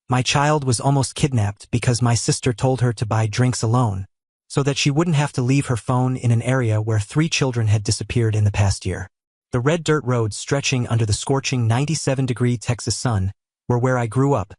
My child was almost kidnapped because my sister told her to buy drinks alone, so that she wouldn't have to leave her phone in an area where 3 children had disappeared in the past year. The red dirt roads stretching under the scorching 97-degree Texas sun were where I grew up,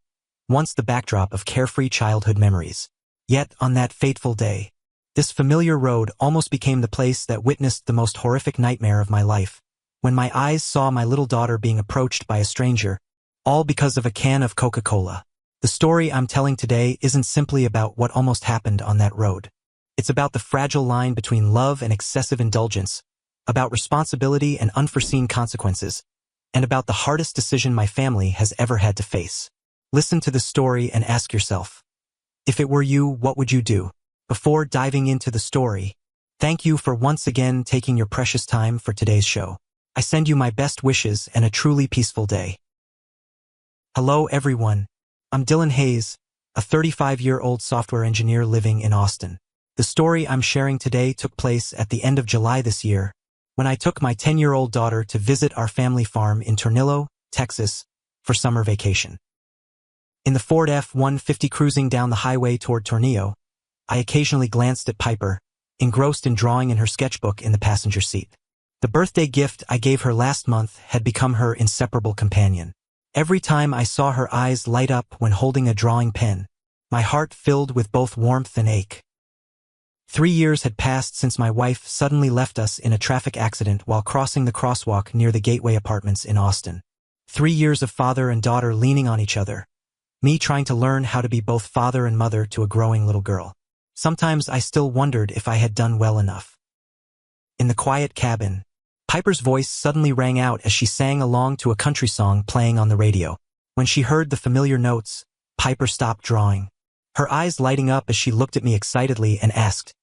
once the backdrop of carefree childhood memories. Yet, on that fateful day, this familiar road almost became the place that witnessed the most horrific nightmare of my life, when my eyes saw my little daughter being approached by a stranger, all because of a can of Coca-Cola. The story I'm telling today isn't simply about what almost happened on that road. It's about the fragile line between love and excessive indulgence, about responsibility and unforeseen consequences, and about the hardest decision my family has ever had to face. Listen to the story and ask yourself, if it were you, what would you do? Before diving into the story, thank you for once again taking your precious time for today's show. I send you my best wishes and a truly peaceful day. Hello everyone, I'm Dylan Hayes, a 35-year-old software engineer living in Austin. The story I'm sharing today took place at the end of July this year, when I took my 10-year-old daughter to visit our family farm in Tornillo, Texas, for summer vacation. In the Ford F-150 cruising down the highway toward Tornillo, I occasionally glanced at Piper, engrossed in drawing in her sketchbook in the passenger seat. The birthday gift I gave her last month had become her inseparable companion. Every time I saw her eyes light up when holding a drawing pen, my heart filled with both warmth and ache. 3 years had passed since my wife suddenly left us in a traffic accident while crossing the crosswalk near the Gateway Apartments in Austin. 3 years of father and daughter leaning on each other, me trying to learn how to be both father and mother to a growing little girl. Sometimes I still wondered if I had done well enough. In the quiet cabin, Piper's voice suddenly rang out as she sang along to a country song playing on the radio. When she heard the familiar notes, Piper stopped drawing, her eyes lighting up as she looked at me excitedly and asked,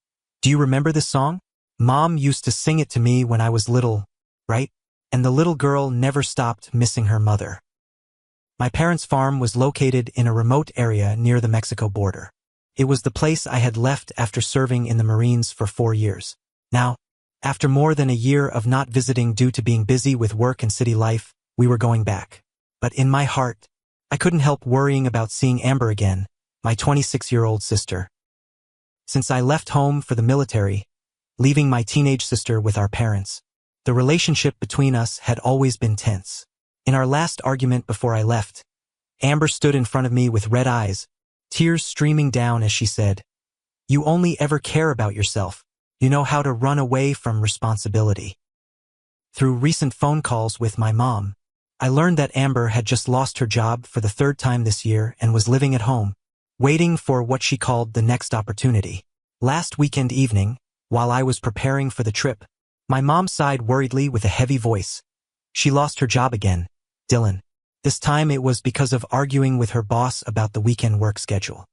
"Do you remember this song? Mom used to sing it to me when I was little, right?" And the little girl never stopped missing her mother. My parents' farm was located in a remote area near the Mexico border. It was the place I had left after serving in the Marines for 4 years. Now, after more than a year of not visiting due to being busy with work and city life, we were going back. But in my heart, I couldn't help worrying about seeing Amber again, my 26-year-old sister. Since I left home for the military, leaving my teenage sister with our parents, the relationship between us had always been tense. In our last argument before I left, Amber stood in front of me with red eyes, tears streaming down as she said, "You only ever care about yourself. You know how to run away from responsibility." Through recent phone calls with my mom, I learned that Amber had just lost her job for the 3rd time this year and was living at home, waiting for what she called the next opportunity. Last weekend evening, while I was preparing for the trip, my mom sighed worriedly with a heavy voice. She lost her job again, Dylan. This time it was because of arguing with her boss about the weekend work schedule.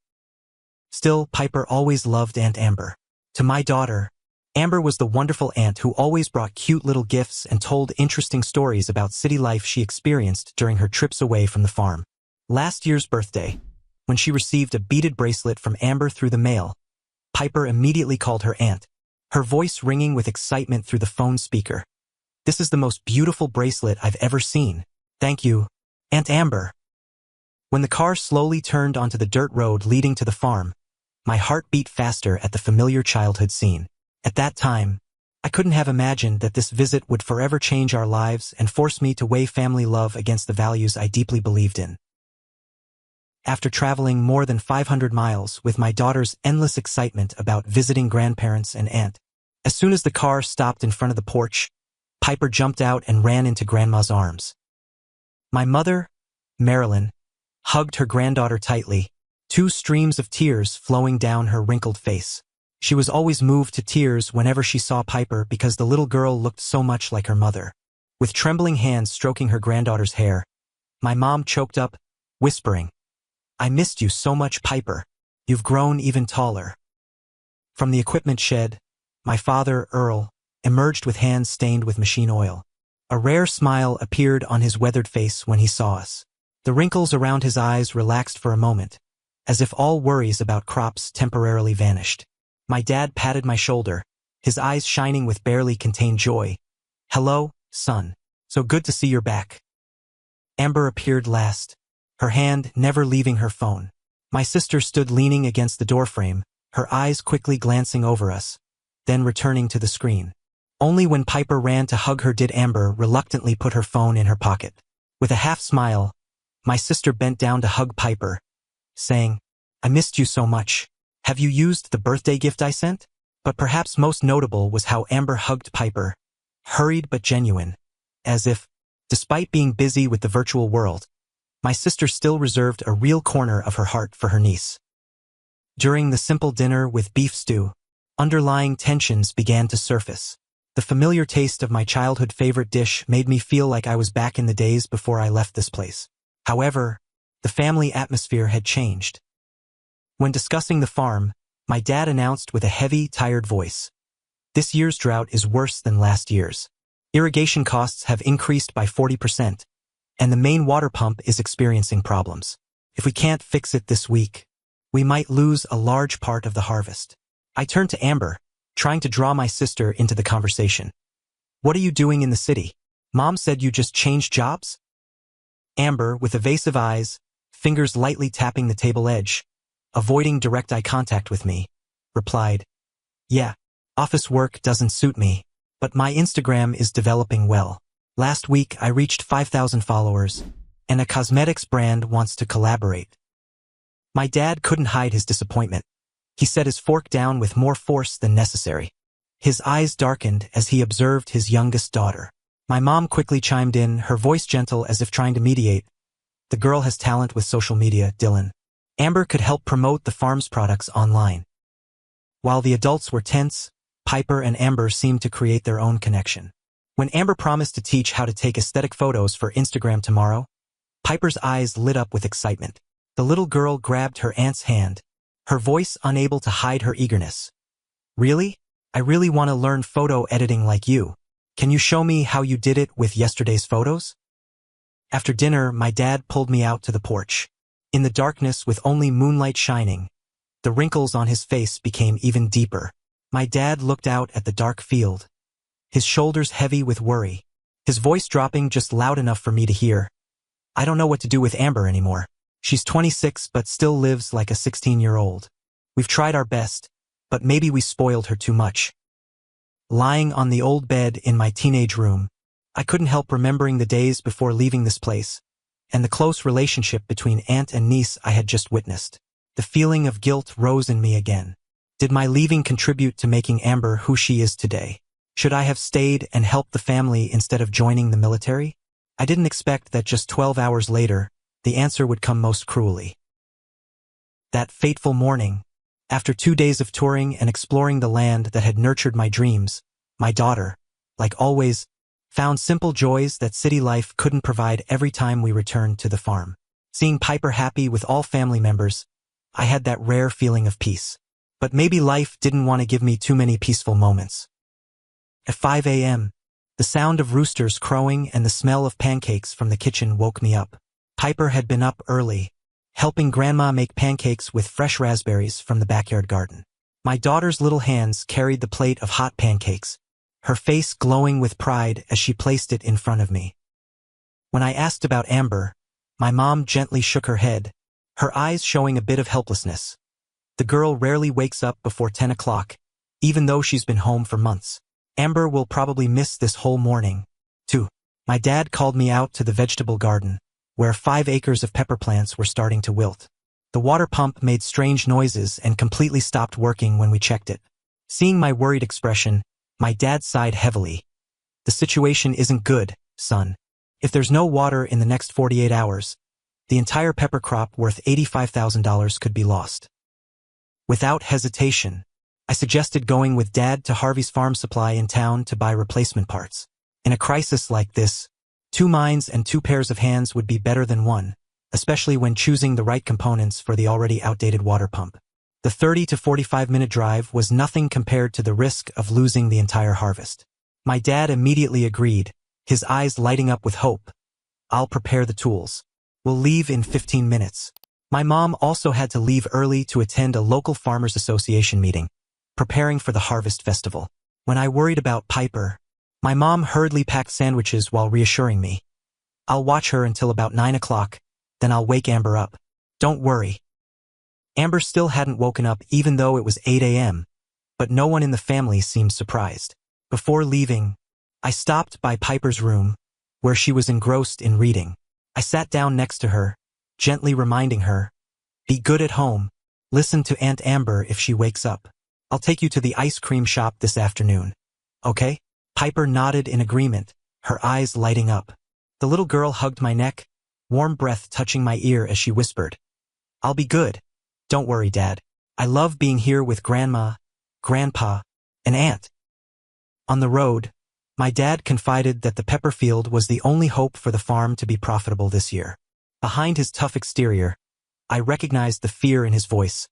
Still, Piper always loved Aunt Amber. To my daughter, Amber was the wonderful aunt who always brought cute little gifts and told interesting stories about city life she experienced during her trips away from the farm. Last year's birthday, when she received a beaded bracelet from Amber through the mail, Piper immediately called her aunt, her voice ringing with excitement through the phone speaker. "This is the most beautiful bracelet I've ever seen. Thank you, Aunt Amber." When the car slowly turned onto the dirt road leading to the farm, my heart beat faster at the familiar childhood scene. At that time, I couldn't have imagined that this visit would forever change our lives and force me to weigh family love against the values I deeply believed in. After traveling more than 500 miles with my daughter's endless excitement about visiting grandparents and aunt, as soon as the car stopped in front of the porch, Piper jumped out and ran into Grandma's arms. My mother, Marilyn, hugged her granddaughter tightly, 2 streams of tears flowing down her wrinkled face. She was always moved to tears whenever she saw Piper because the little girl looked so much like her mother. With trembling hands stroking her granddaughter's hair, my mom choked up, whispering, "I missed you so much, Piper. You've grown even taller." From the equipment shed, my father, Earl, emerged with hands stained with machine oil. A rare smile appeared on his weathered face when he saw us. The wrinkles around his eyes relaxed for a moment, as if all worries about crops temporarily vanished. My dad patted my shoulder, his eyes shining with barely contained joy. "Hello, son. So good to see you're back." Amber appeared last, her hand never leaving her phone. My sister stood leaning against the doorframe, her eyes quickly glancing over us, then returning to the screen. Only when Piper ran to hug her did Amber reluctantly put her phone in her pocket. With a half smile, my sister bent down to hug Piper, saying, "I missed you so much. Have you used the birthday gift I sent?" But perhaps most notable was how Amber hugged Piper, hurried but genuine, as if, despite being busy with the virtual world, my sister still reserved a real corner of her heart for her niece. During the simple dinner with beef stew, underlying tensions began to surface. The familiar taste of my childhood favorite dish made me feel like I was back in the days before I left this place. However, the family atmosphere had changed. When discussing the farm, my dad announced with a heavy, tired voice, "This year's drought is worse than last year's. Irrigation costs have increased by 40%, and the main water pump is experiencing problems. If we can't fix it this week, we might lose a large part of the harvest." I turned to Amber, trying to draw my sister into the conversation. "What are you doing in the city? Mom said you just changed jobs?" Amber, with evasive eyes, fingers lightly tapping the table edge, avoiding direct eye contact with me, replied, "Yeah, office work doesn't suit me, but my Instagram is developing well. Last week I reached 5,000 followers, and a cosmetics brand wants to collaborate." My dad couldn't hide his disappointment. He set his fork down with more force than necessary. His eyes darkened as he observed his youngest daughter. My mom quickly chimed in, her voice gentle as if trying to mediate. "The girl has talent with social media, Dylan. Amber could help promote the farm's products online." While the adults were tense, Piper and Amber seemed to create their own connection. When Amber promised to teach how to take aesthetic photos for Instagram tomorrow, Piper's eyes lit up with excitement. The little girl grabbed her aunt's hand, her voice unable to hide her eagerness. "Really? I really want to learn photo editing like you. Can you show me how you did it with yesterday's photos?" After dinner, my dad pulled me out to the porch. In the darkness with only moonlight shining, the wrinkles on his face became even deeper. My dad looked out at the dark field, his shoulders heavy with worry, his voice dropping just loud enough for me to hear. "I don't know what to do with Amber anymore. She's 26 but still lives like a 16-year-old. We've tried our best, but maybe we spoiled her too much." Lying on the old bed in my teenage room, I couldn't help remembering the days before leaving this place, and the close relationship between aunt and niece I had just witnessed. The feeling of guilt rose in me again. Did my leaving contribute to making Amber who she is today? Should I have stayed and helped the family instead of joining the military? I didn't expect that just 12 hours later, the answer would come most cruelly. That fateful morning, after 2 days of touring and exploring the land that had nurtured my dreams, my daughter, like always, found simple joys that city life couldn't provide every time we returned to the farm. Seeing Piper happy with all family members, I had that rare feeling of peace. But maybe life didn't want to give me too many peaceful moments. At 5 a.m., the sound of roosters crowing and the smell of pancakes from the kitchen woke me up. Piper had been up early, helping Grandma make pancakes with fresh raspberries from the backyard garden. My daughter's little hands carried the plate of hot pancakes, her face glowing with pride as she placed it in front of me. When I asked about Amber, my mom gently shook her head, her eyes showing a bit of helplessness. "The girl rarely wakes up before 10 o'clock, even though she's been home for months. Amber will probably miss this whole morning, too." My dad called me out to the vegetable garden, where 5 acres of pepper plants were starting to wilt. The water pump made strange noises and completely stopped working when we checked it. Seeing my worried expression, my dad sighed heavily. "The situation isn't good, son. If there's no water in the next 48 hours, the entire pepper crop worth $85,000 could be lost." Without hesitation, I suggested going with Dad to Harvey's Farm Supply in town to buy replacement parts. In a crisis like this, 2 minds and 2 pairs of hands would be better than one, especially when choosing the right components for the already outdated water pump. The 30 to 45-minute drive was nothing compared to the risk of losing the entire harvest. My dad immediately agreed, his eyes lighting up with hope. "I'll prepare the tools. We'll leave in 15 minutes." My mom also had to leave early to attend a local farmers association meeting, preparing for the harvest festival. When I worried about Piper, my mom hurriedly packed sandwiches while reassuring me. "I'll watch her until about 9 o'clock, then I'll wake Amber up. Don't worry. Amber still hadn't woken up even though it was 8 a.m., but no one in the family seemed surprised. Before leaving, I stopped by Piper's room, where she was engrossed in reading. I sat down next to her, gently reminding her, "Be good at home. Listen to Aunt Amber if she wakes up. I'll take you to the ice cream shop this afternoon. Okay?" Piper nodded in agreement, her eyes lighting up. The little girl hugged my neck, warm breath touching my ear as she whispered, "I'll be good. Don't worry, Dad. I love being here with Grandma, Grandpa, and Aunt." On the road, my dad confided that the pepper field was the only hope for the farm to be profitable this year. Behind his tough exterior, I recognized the fear in his voice,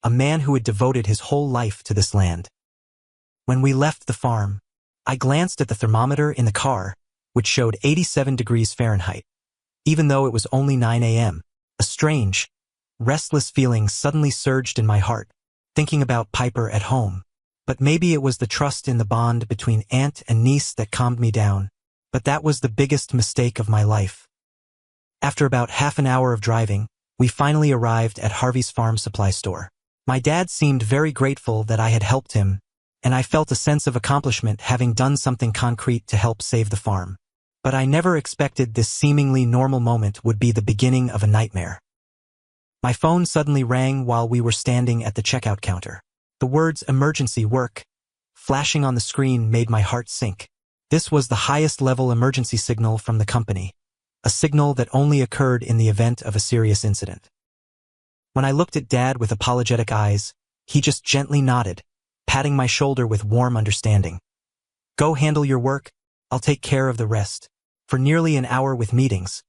a man who had devoted his whole life to this land. When we left the farm, I glanced at the thermometer in the car, which showed 87 degrees Fahrenheit, even though it was only 9 a.m. A strange, restless feeling suddenly surged in my heart, thinking about Piper at home. But maybe it was the trust in the bond between aunt and niece that calmed me down. But that was the biggest mistake of my life. After about half an hour of driving, we finally arrived at Harvey's farm supply store. My dad seemed very grateful that I had helped him, and I felt a sense of accomplishment having done something concrete to help save the farm. But I never expected this seemingly normal moment would be the beginning of a nightmare. My phone suddenly rang while we were standing at the checkout counter. The words "emergency work" flashing on the screen made my heart sink. This was the highest level emergency signal from the company, a signal that only occurred in the event of a serious incident. When I looked at Dad with apologetic eyes, he just gently nodded, patting my shoulder with warm understanding. "Go handle your work, I'll take care of the rest." For nearly an hour with meetings,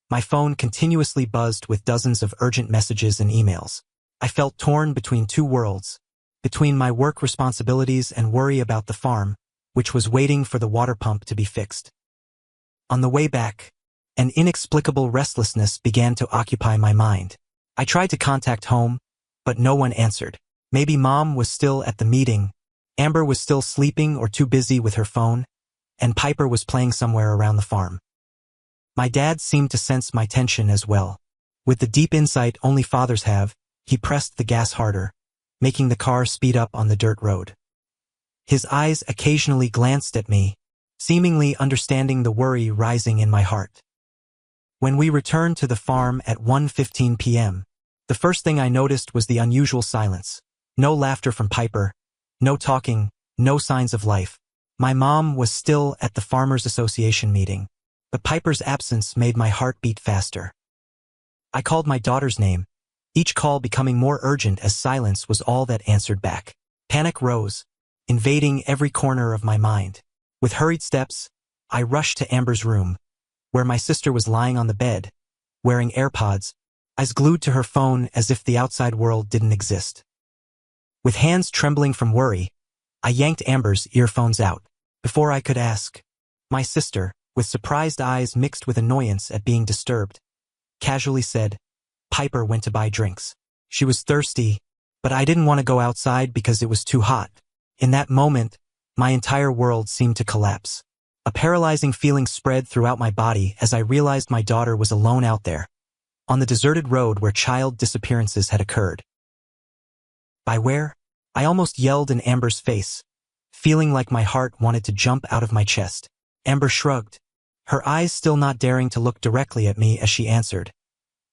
my phone continuously buzzed with dozens of urgent messages and emails. I felt torn between two worlds, between my work responsibilities and worry about the farm, which was waiting for the water pump to be fixed. On the way back, an inexplicable restlessness began to occupy my mind. I tried to contact home, but no one answered. Maybe Mom was still at the meeting, Amber was still sleeping or too busy with her phone, and Piper was playing somewhere around the farm. My dad seemed to sense my tension as well. With the deep insight only fathers have, he pressed the gas harder, making the car speed up on the dirt road. His eyes occasionally glanced at me, seemingly understanding the worry rising in my heart. When we returned to the farm at 1:15 p.m., the first thing I noticed was the unusual silence. No laughter from Piper, no talking, no signs of life. My mom was still at the Farmers Association meeting, but Piper's absence made my heart beat faster. I called my daughter's name, each call becoming more urgent as silence was all that answered back. Panic rose, invading every corner of my mind. With hurried steps, I rushed to Amber's room, where my sister was lying on the bed, wearing AirPods, eyes glued to her phone as if the outside world didn't exist. With hands trembling from worry, I yanked Amber's earphones out. Before I could ask, my sister, with surprised eyes mixed with annoyance at being disturbed, casually said, "Piper went to buy drinks. She was thirsty, but I didn't want to go outside because it was too hot." In that moment, my entire world seemed to collapse. A paralyzing feeling spread throughout my body as I realized my daughter was alone out there, on the deserted road where child disappearances had occurred. "By where?" I almost yelled in Amber's face, feeling like my heart wanted to jump out of my chest. Amber shrugged, her eyes still not daring to look directly at me as she answered,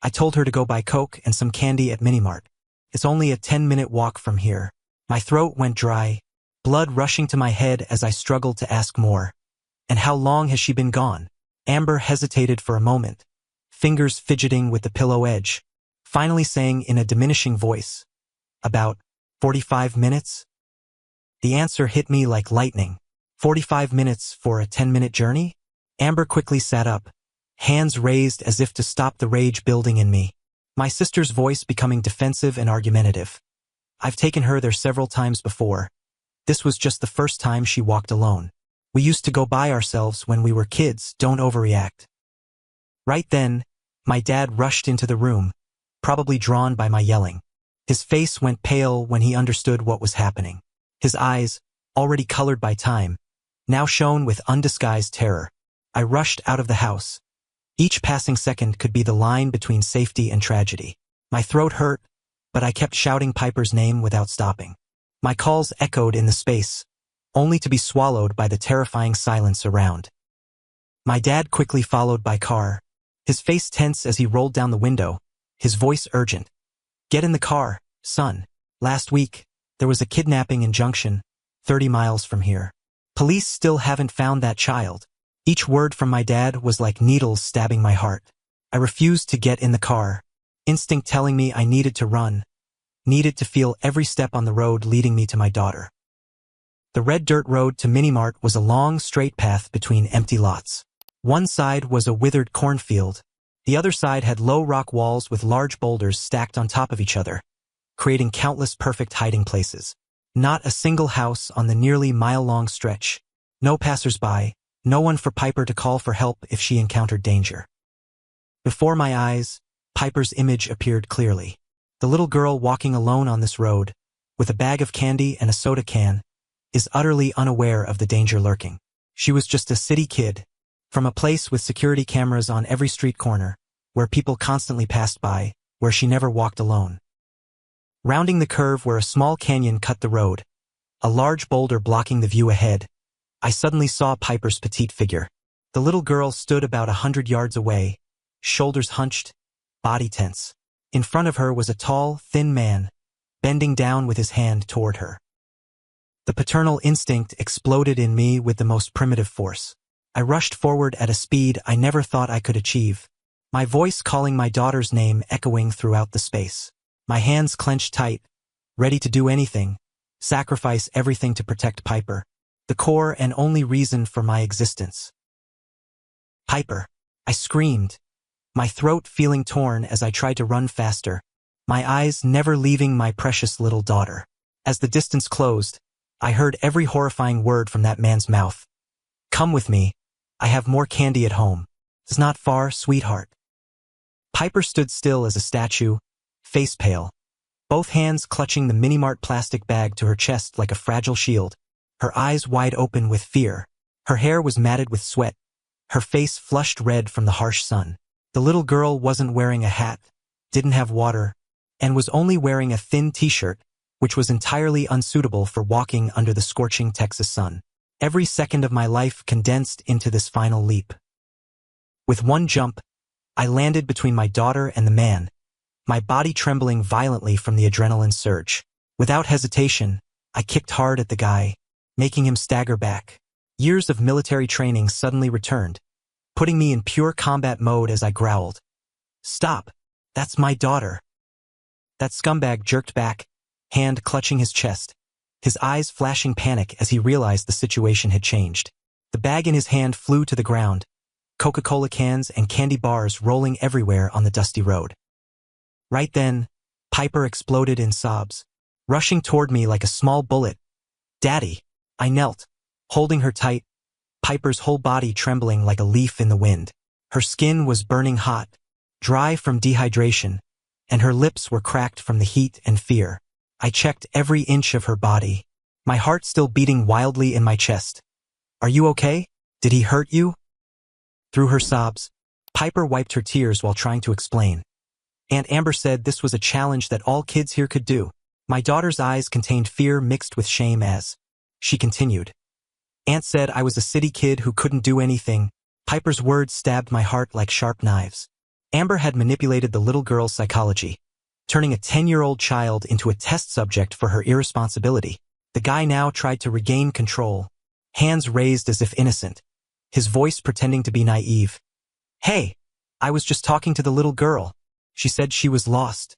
"I told her to go buy Coke and some candy at Minimart. It's only a 10-minute walk from here." My throat went dry, blood rushing to my head as I struggled to ask more. "And how long has she been gone?" Amber hesitated for a moment, fingers fidgeting with the pillow edge, finally saying in a diminishing voice, "About 45 minutes?" The answer hit me like lightning. 45 minutes for a 10-minute journey? Amber quickly sat up, hands raised as if to stop the rage building in me. My sister's voice becoming defensive and argumentative. "I've taken her there several times before. This was just the first time she walked alone. We used to go by ourselves when we were kids, don't overreact." Right then, my dad rushed into the room, probably drawn by my yelling. His face went pale when he understood what was happening. His eyes, already colored by time, now shone with undisguised terror. I rushed out of the house, Each passing second could be the line between safety and tragedy. My throat hurt, but I kept shouting Piper's name without stopping. My calls echoed in the space, only to be swallowed by the terrifying silence around. My dad quickly followed by car, his face tense as he rolled down the window, his voice urgent. "Get in the car, son. Last week, there was a kidnapping in Junction, 30 miles from here. Police still haven't found that child." Each word from my dad was like needles stabbing my heart. I refused to get in the car, instinct telling me I needed to run, needed to feel every step on the road leading me to my daughter. The red dirt road to Minimart was a long, straight path between empty lots. One side was a withered cornfield. The other side had low rock walls with large boulders stacked on top of each other, creating countless perfect hiding places. Not a single house on the nearly mile-long stretch. No passers-by, no one for Piper to call for help if she encountered danger. Before my eyes, Piper's image appeared clearly. The little girl walking alone on this road, with a bag of candy and a soda can, is utterly unaware of the danger lurking. She was just a city kid, from a place with security cameras on every street corner, where people constantly passed by, where she never walked alone. Rounding the curve where a small canyon cut the road, a large boulder blocking the view ahead, I suddenly saw Piper's petite figure. The little girl stood about 100 yards away, shoulders hunched, body tense. In front of her was a tall, thin man, bending down with his hand toward her. The paternal instinct exploded in me with the most primitive force. I rushed forward at a speed I never thought I could achieve, my voice calling my daughter's name echoing throughout the space. My hands clenched tight, ready to do anything, sacrifice everything to protect Piper, the core and only reason for my existence. "Piper!" I screamed, my throat feeling torn as I tried to run faster, my eyes never leaving my precious little daughter. As the distance closed, I heard every horrifying word from that man's mouth. "Come with me. I have more candy at home. It's not far, sweetheart." Piper stood still as a statue, face pale, both hands clutching the Minimart plastic bag to her chest like a fragile shield, her eyes wide open with fear. Her hair was matted with sweat, her face flushed red from the harsh sun. The little girl wasn't wearing a hat, didn't have water, and was only wearing a thin t-shirt, which was entirely unsuitable for walking under the scorching Texas sun. Every second of my life condensed into this final leap. With one jump, I landed between my daughter and the man, my body trembling violently from the adrenaline surge. Without hesitation, I kicked hard at the guy, making him stagger back. Years of military training suddenly returned, putting me in pure combat mode as I growled. "Stop! That's my daughter!" That scumbag jerked back, hand clutching his chest, his eyes flashing panic as he realized the situation had changed. The bag in his hand flew to the ground, Coca-Cola cans and candy bars rolling everywhere on the dusty road. Right then, Piper exploded in sobs, rushing toward me like a small bullet. "Daddy!" I knelt, holding her tight, Piper's whole body trembling like a leaf in the wind. Her skin was burning hot, dry from dehydration, and her lips were cracked from the heat and fear. I checked every inch of her body, my heart still beating wildly in my chest. "Are you okay? Did he hurt you?" Through her sobs, Piper wiped her tears while trying to explain. "Aunt Amber said this was a challenge that all kids here could do." My daughter's eyes contained fear mixed with shame as she continued. "Aunt said I was a city kid who couldn't do anything." Piper's words stabbed my heart like sharp knives. Amber had manipulated the little girl's psychology, turning a 10-year-old child into a test subject for her irresponsibility. The guy now tried to regain control, hands raised as if innocent, his voice pretending to be naive. "Hey, I was just talking to the little girl. She said she was lost."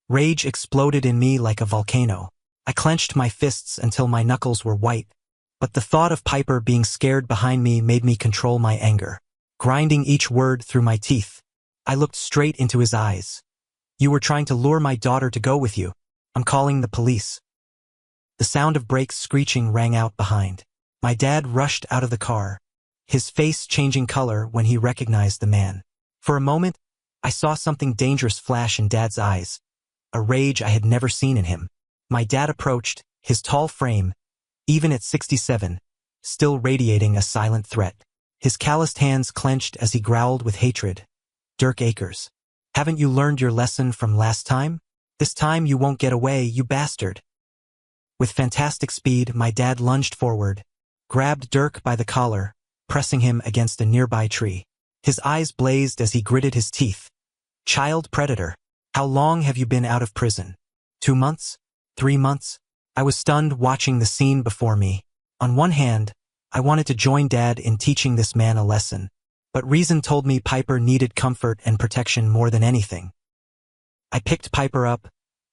Rage exploded in me like a volcano. I clenched my fists until my knuckles were white, but the thought of Piper being scared behind me made me control my anger. Grinding each word through my teeth, I looked straight into his eyes. "You were trying to lure my daughter to go with you. I'm calling the police." The sound of brakes screeching rang out behind. My dad rushed out of the car, his face changing color when he recognized the man. For a moment, I saw something dangerous flash in Dad's eyes, a rage I had never seen in him. My dad approached, his tall frame, even at 67, still radiating a silent threat. His calloused hands clenched as he growled with hatred. Dirk Akers. Haven't you learned your lesson from last time? This time you won't get away, you bastard. With fantastic speed, my dad lunged forward, grabbed Dirk by the collar, pressing him against a nearby tree. His eyes blazed as he gritted his teeth. Child predator. How long have you been out of prison? 2 months? 3 months? I was stunned watching the scene before me. On one hand, I wanted to join Dad in teaching this man a lesson, but reason told me Piper needed comfort and protection more than anything. I picked Piper up,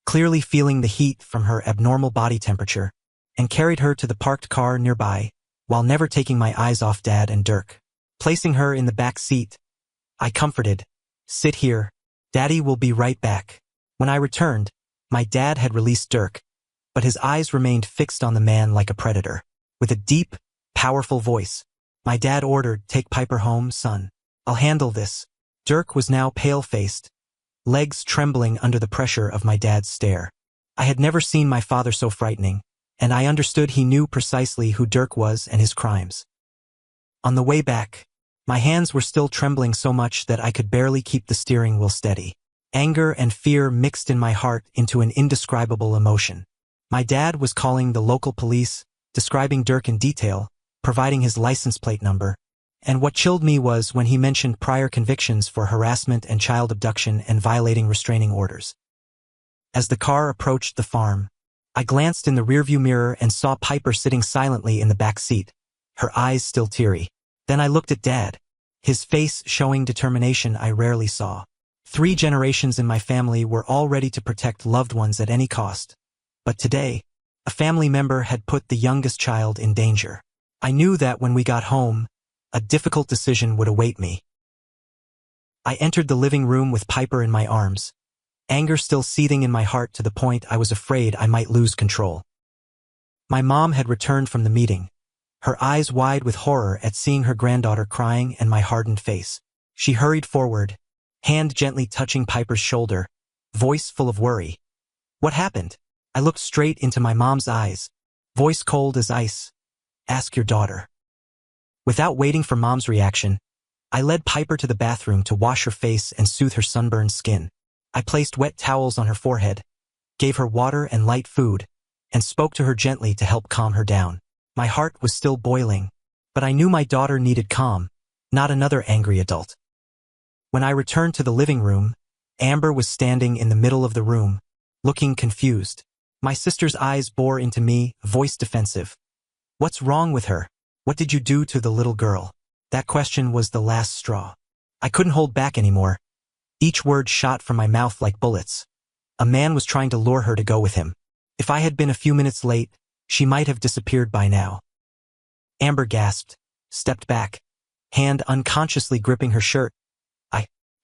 clearly feeling the heat from her abnormal body temperature, and carried her to the parked car nearby, while never taking my eyes off Dad and Dirk. Placing her in the back seat, I comforted, "Sit here. Daddy will be right back." When I returned, my dad had released Dirk, but his eyes remained fixed on the man like a predator. With a deep, powerful voice, my dad ordered, "Take Piper home, son. I'll handle this." Dirk was now pale-faced, legs trembling under the pressure of my dad's stare. I had never seen my father so frightening, and I understood he knew precisely who Dirk was and his crimes. On the way back, my hands were still trembling so much that I could barely keep the steering wheel steady. Anger and fear mixed in my heart into an indescribable emotion. My dad was calling the local police, describing Dirk in detail, providing his license plate number, and what chilled me was when he mentioned prior convictions for harassment and child abduction and violating restraining orders. As the car approached the farm, I glanced in the rearview mirror and saw Piper sitting silently in the back seat, her eyes still teary. Then I looked at Dad, his face showing determination I rarely saw. 3 generations in my family were all ready to protect loved ones at any cost. But today, a family member had put the youngest child in danger. I knew that when we got home, a difficult decision would await me. I entered the living room with Piper in my arms, anger still seething in my heart to the point I was afraid I might lose control. My mom had returned from the meeting, her eyes wide with horror at seeing her granddaughter crying and my hardened face. She hurried forward, hand gently touching Piper's shoulder, voice full of worry. "What happened?" I looked straight into my mom's eyes, voice cold as ice. "Ask your daughter." Without waiting for Mom's reaction, I led Piper to the bathroom to wash her face and soothe her sunburned skin. I placed wet towels on her forehead, gave her water and light food, and spoke to her gently to help calm her down. My heart was still boiling, but I knew my daughter needed calm, not another angry adult. When I returned to the living room, Amber was standing in the middle of the room, looking confused. My sister's eyes bore into me, voice defensive. "What's wrong with her? What did you do to the little girl?" That question was the last straw. I couldn't hold back anymore. Each word shot from my mouth like bullets. A man was trying to lure her to go with him. If I had been a few minutes late, she might have disappeared by now. Amber gasped, stepped back, hand unconsciously gripping her shirt.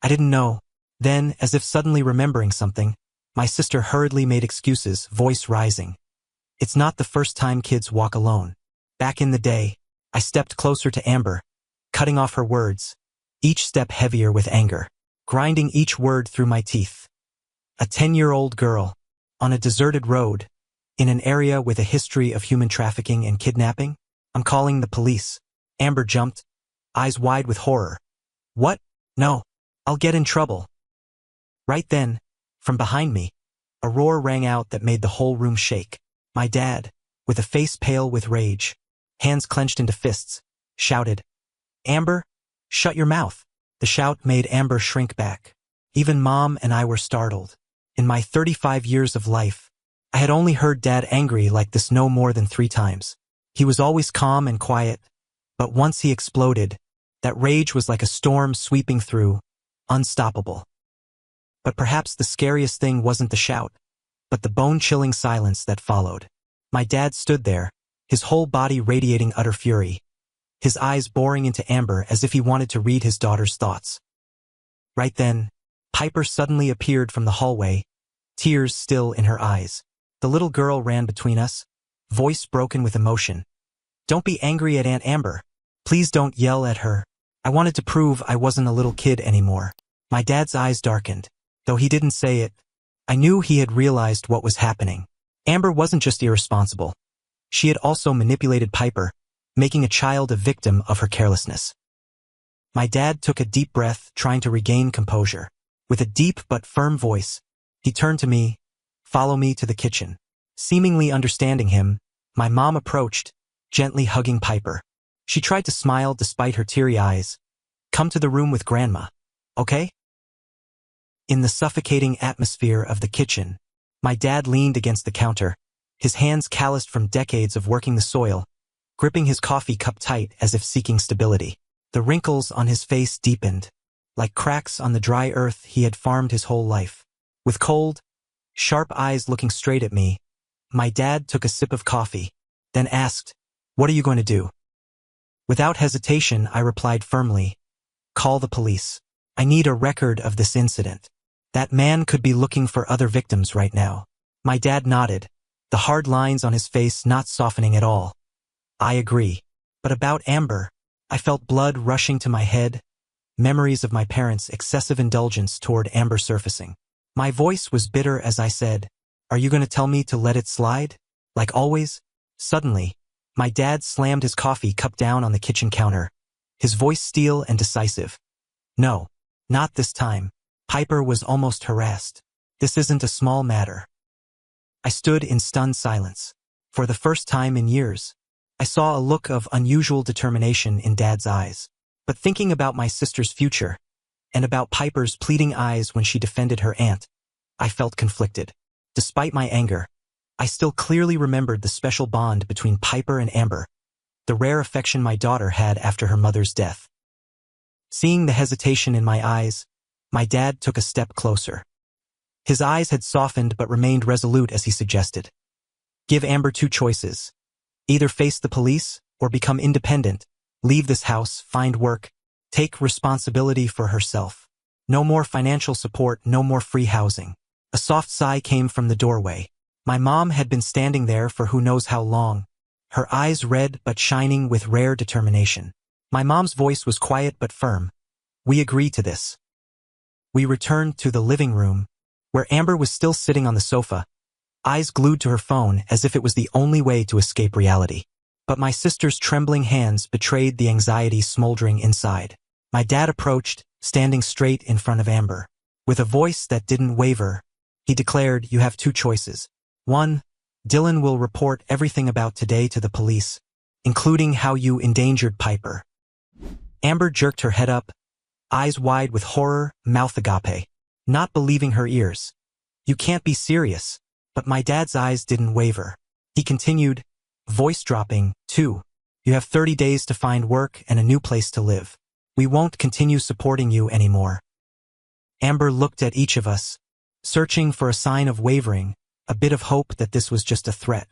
I didn't know. Then, as if suddenly remembering something, my sister hurriedly made excuses, voice rising. "It's not the first time kids walk alone. Back in the day," I stepped closer to Amber, cutting off her words, each step heavier with anger, grinding each word through my teeth. A 10-year-old girl, on a deserted road, in an area with a history of human trafficking and kidnapping? "I'm calling the police." Amber jumped, eyes wide with horror. "What? No. I'll get in trouble." Right then, from behind me, a roar rang out that made the whole room shake. My dad, with a face pale with rage, hands clenched into fists, shouted, "Amber, shut your mouth." The shout made Amber shrink back. Even Mom and I were startled. In my 35 years of life, I had only heard Dad angry like this no more than 3 times. He was always calm and quiet, but once he exploded, that rage was like a storm sweeping through, unstoppable. But perhaps the scariest thing wasn't the shout, but the bone-chilling silence that followed. My dad stood there, his whole body radiating utter fury, his eyes boring into Amber as if he wanted to read his daughter's thoughts. Right then, Piper suddenly appeared from the hallway, tears still in her eyes. The little girl ran between us, voice broken with emotion. "Don't be angry at Aunt Amber. Please don't yell at her. I wanted to prove I wasn't a little kid anymore." My dad's eyes darkened. Though he didn't say it, I knew he had realized what was happening. Amber wasn't just irresponsible. She had also manipulated Piper, making a child a victim of her carelessness. My dad took a deep breath, trying to regain composure. With a deep but firm voice, he turned to me, "Follow me to the kitchen." Seemingly understanding him, my mom approached, gently hugging Piper. She tried to smile despite her teary eyes. "Come to the room with Grandma, okay?" In the suffocating atmosphere of the kitchen, my dad leaned against the counter, his hands calloused from decades of working the soil, gripping his coffee cup tight as if seeking stability. The wrinkles on his face deepened, like cracks on the dry earth he had farmed his whole life. With cold, sharp eyes looking straight at me, my dad took a sip of coffee, then asked, "What are you going to do?" Without hesitation, I replied firmly, "Call the police. I need a record of this incident. That man could be looking for other victims right now." My dad nodded, the hard lines on his face not softening at all. "I agree. But about Amber," I felt blood rushing to my head, memories of my parents' excessive indulgence toward Amber surfacing. My voice was bitter as I said, "Are you going to tell me to let it slide? Like always?" Suddenly, my dad slammed his coffee cup down on the kitchen counter, his voice steel and decisive. "No, not this time." Piper was almost harassed. "This isn't a small matter." I stood in stunned silence. For the first time in years, I saw a look of unusual determination in Dad's eyes. But thinking about my sister's future, and about Piper's pleading eyes when she defended her aunt, I felt conflicted. Despite my anger, I still clearly remembered the special bond between Piper and Amber, the rare affection my daughter had after her mother's death. Seeing the hesitation in my eyes, my dad took a step closer. His eyes had softened but remained resolute as he suggested, "Give Amber two choices. Either face the police or become independent, leave this house, find work, take responsibility for herself. No more financial support, no more free housing." A soft sigh came from the doorway. My mom had been standing there for who knows how long, her eyes red but shining with rare determination. My mom's voice was quiet but firm. "We agree to this." We returned to the living room, where Amber was still sitting on the sofa, eyes glued to her phone as if it was the only way to escape reality. But my sister's trembling hands betrayed the anxiety smoldering inside. My dad approached, standing straight in front of Amber. With a voice that didn't waver, he declared, "You have two choices. 1. Dylan will report everything about today to the police, including how you endangered Piper." Amber jerked her head up, eyes wide with horror, mouth agape, not believing her ears. "You can't be serious." But my dad's eyes didn't waver. He continued, voice dropping, 2. You have 30 days to find work and a new place to live. We won't continue supporting you anymore." Amber looked at each of us, searching for a sign of wavering, a bit of hope that this was just a threat.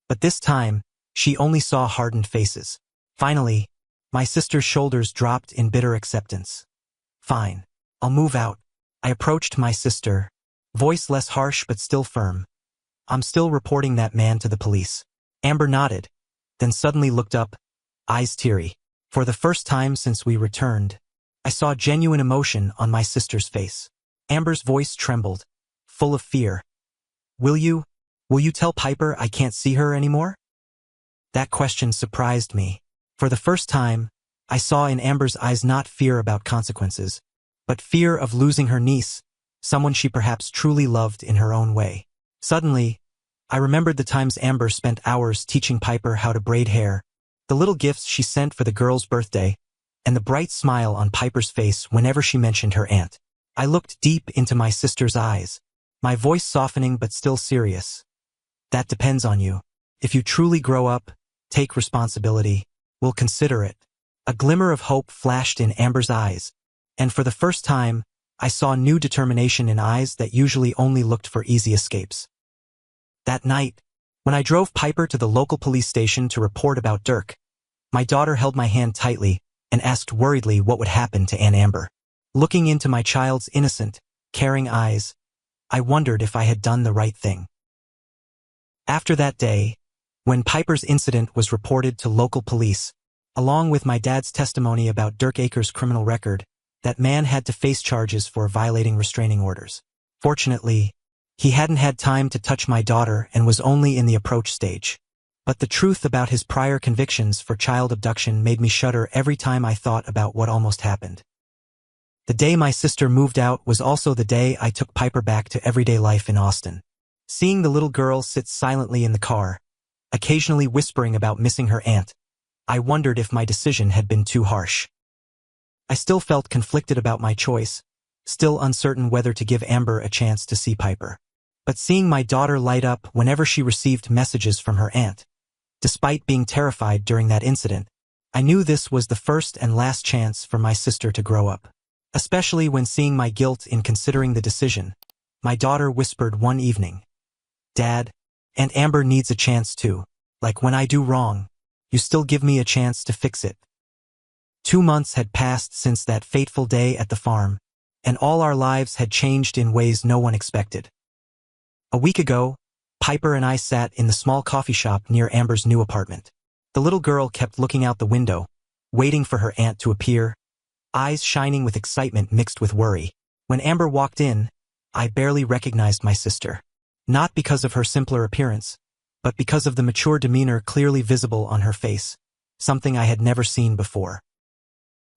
But this time, she only saw hardened faces. Finally, my sister's shoulders dropped in bitter acceptance. "Fine. I'll move out." I approached my sister, voice less harsh but still firm. "I'm still reporting that man to the police." Amber nodded, then suddenly looked up, eyes teary. For the first time since we returned, I saw genuine emotion on my sister's face. Amber's voice trembled, full of fear. Will you tell Piper I can't see her anymore?" That question surprised me. For the first time, I saw in Amber's eyes not fear about consequences, but fear of losing her niece, someone she perhaps truly loved in her own way. Suddenly, I remembered the times Amber spent hours teaching Piper how to braid hair, the little gifts she sent for the girl's birthday, and the bright smile on Piper's face whenever she mentioned her aunt. I looked deep into my sister's eyes, my voice softening but still serious. "That depends on you. If you truly grow up, take responsibility, we'll consider it." A glimmer of hope flashed in Amber's eyes, and for the first time, I saw new determination in eyes that usually only looked for easy escapes. That night, when I drove Piper to the local police station to report about Dirk, my daughter held my hand tightly and asked worriedly what would happen to Aunt Amber. Looking into my child's innocent, caring eyes, I wondered if I had done the right thing. After that day, when Piper's incident was reported to local police, along with my dad's testimony about Dirk Akers' criminal record, that man had to face charges for violating restraining orders. Fortunately, he hadn't had time to touch my daughter and was only in the approach stage. But the truth about his prior convictions for child abduction made me shudder every time I thought about what almost happened. The day my sister moved out was also the day I took Piper back to everyday life in Austin. Seeing the little girl sit silently in the car, occasionally whispering about missing her aunt, I wondered if my decision had been too harsh. I still felt conflicted about my choice, still uncertain whether to give Amber a chance to see Piper. But seeing my daughter light up whenever she received messages from her aunt, despite being terrified during that incident, I knew this was the first and last chance for my sister to grow up. Especially when seeing my guilt in considering the decision, my daughter whispered one evening, "Dad, Aunt Amber needs a chance too. Like when I do wrong, you still give me a chance to fix it." 2 months had passed since that fateful day at the farm, and all our lives had changed in ways no one expected. A week ago, Piper and I sat in the small coffee shop near Amber's new apartment. The little girl kept looking out the window, waiting for her aunt to appear, eyes shining with excitement mixed with worry. When Amber walked in, I barely recognized my sister. Not because of her simpler appearance, but because of the mature demeanor clearly visible on her face, something I had never seen before.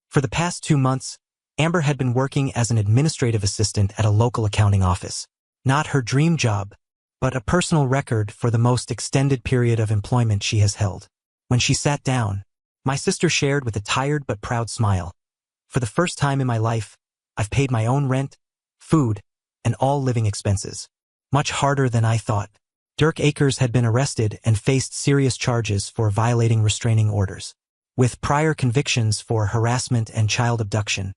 For the past 2 months, Amber had been working as an administrative assistant at a local accounting office. Not her dream job, but a personal record for the most extended period of employment she has held. When she sat down, my sister shared with a tired but proud smile, "For the first time in my life, I've paid my own rent, food, and all living expenses. Much harder than I thought." Dirk Akers had been arrested and faced serious charges for violating restraining orders. With prior convictions for harassment and child abduction,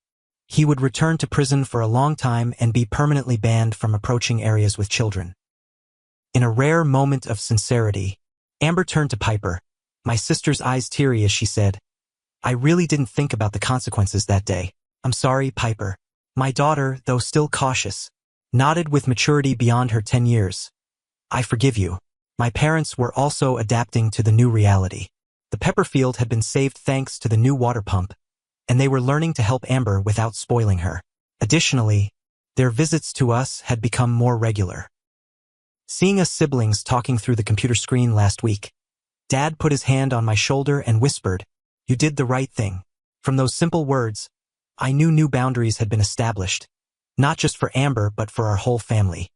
he would return to prison for a long time and be permanently banned from approaching areas with children. In a rare moment of sincerity, Amber turned to Piper, my sister's eyes teary as she said, "I really didn't think about the consequences that day. I'm sorry, Piper." My daughter, though still cautious, nodded with maturity beyond her 10 years. "I forgive you." My parents were also adapting to the new reality. The pepper field had been saved thanks to the new water pump, and they were learning to help Amber without spoiling her. Additionally, their visits to us had become more regular. Seeing us siblings talking through the computer screen last week, Dad put his hand on my shoulder and whispered, "You did the right thing." From those simple words, I knew new boundaries had been established, not just for Amber but for our whole family.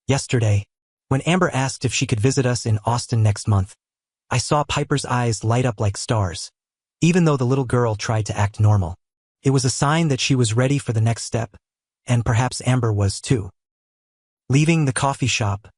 Yesterday, when Amber asked if she could visit us in Austin next month, I saw Piper's eyes light up like stars, even though the little girl tried to act normal. It was a sign that she was ready for the next step, and perhaps Amber was too. Leaving the coffee shop,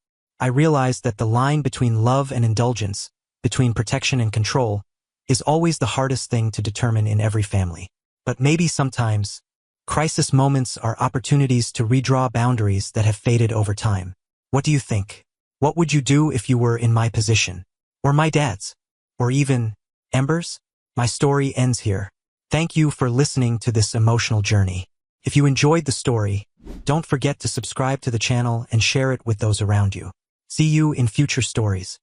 I realized that the line between love and indulgence, between protection and control, is always the hardest thing to determine in every family. But maybe sometimes, crisis moments are opportunities to redraw boundaries that have faded over time. What do you think? What would you do if you were in my position? Or my dad's? Or even Amber's? My story ends here. Thank you for listening to this emotional journey. If you enjoyed the story, don't forget to subscribe to the channel and share it with those around you. See you in future stories.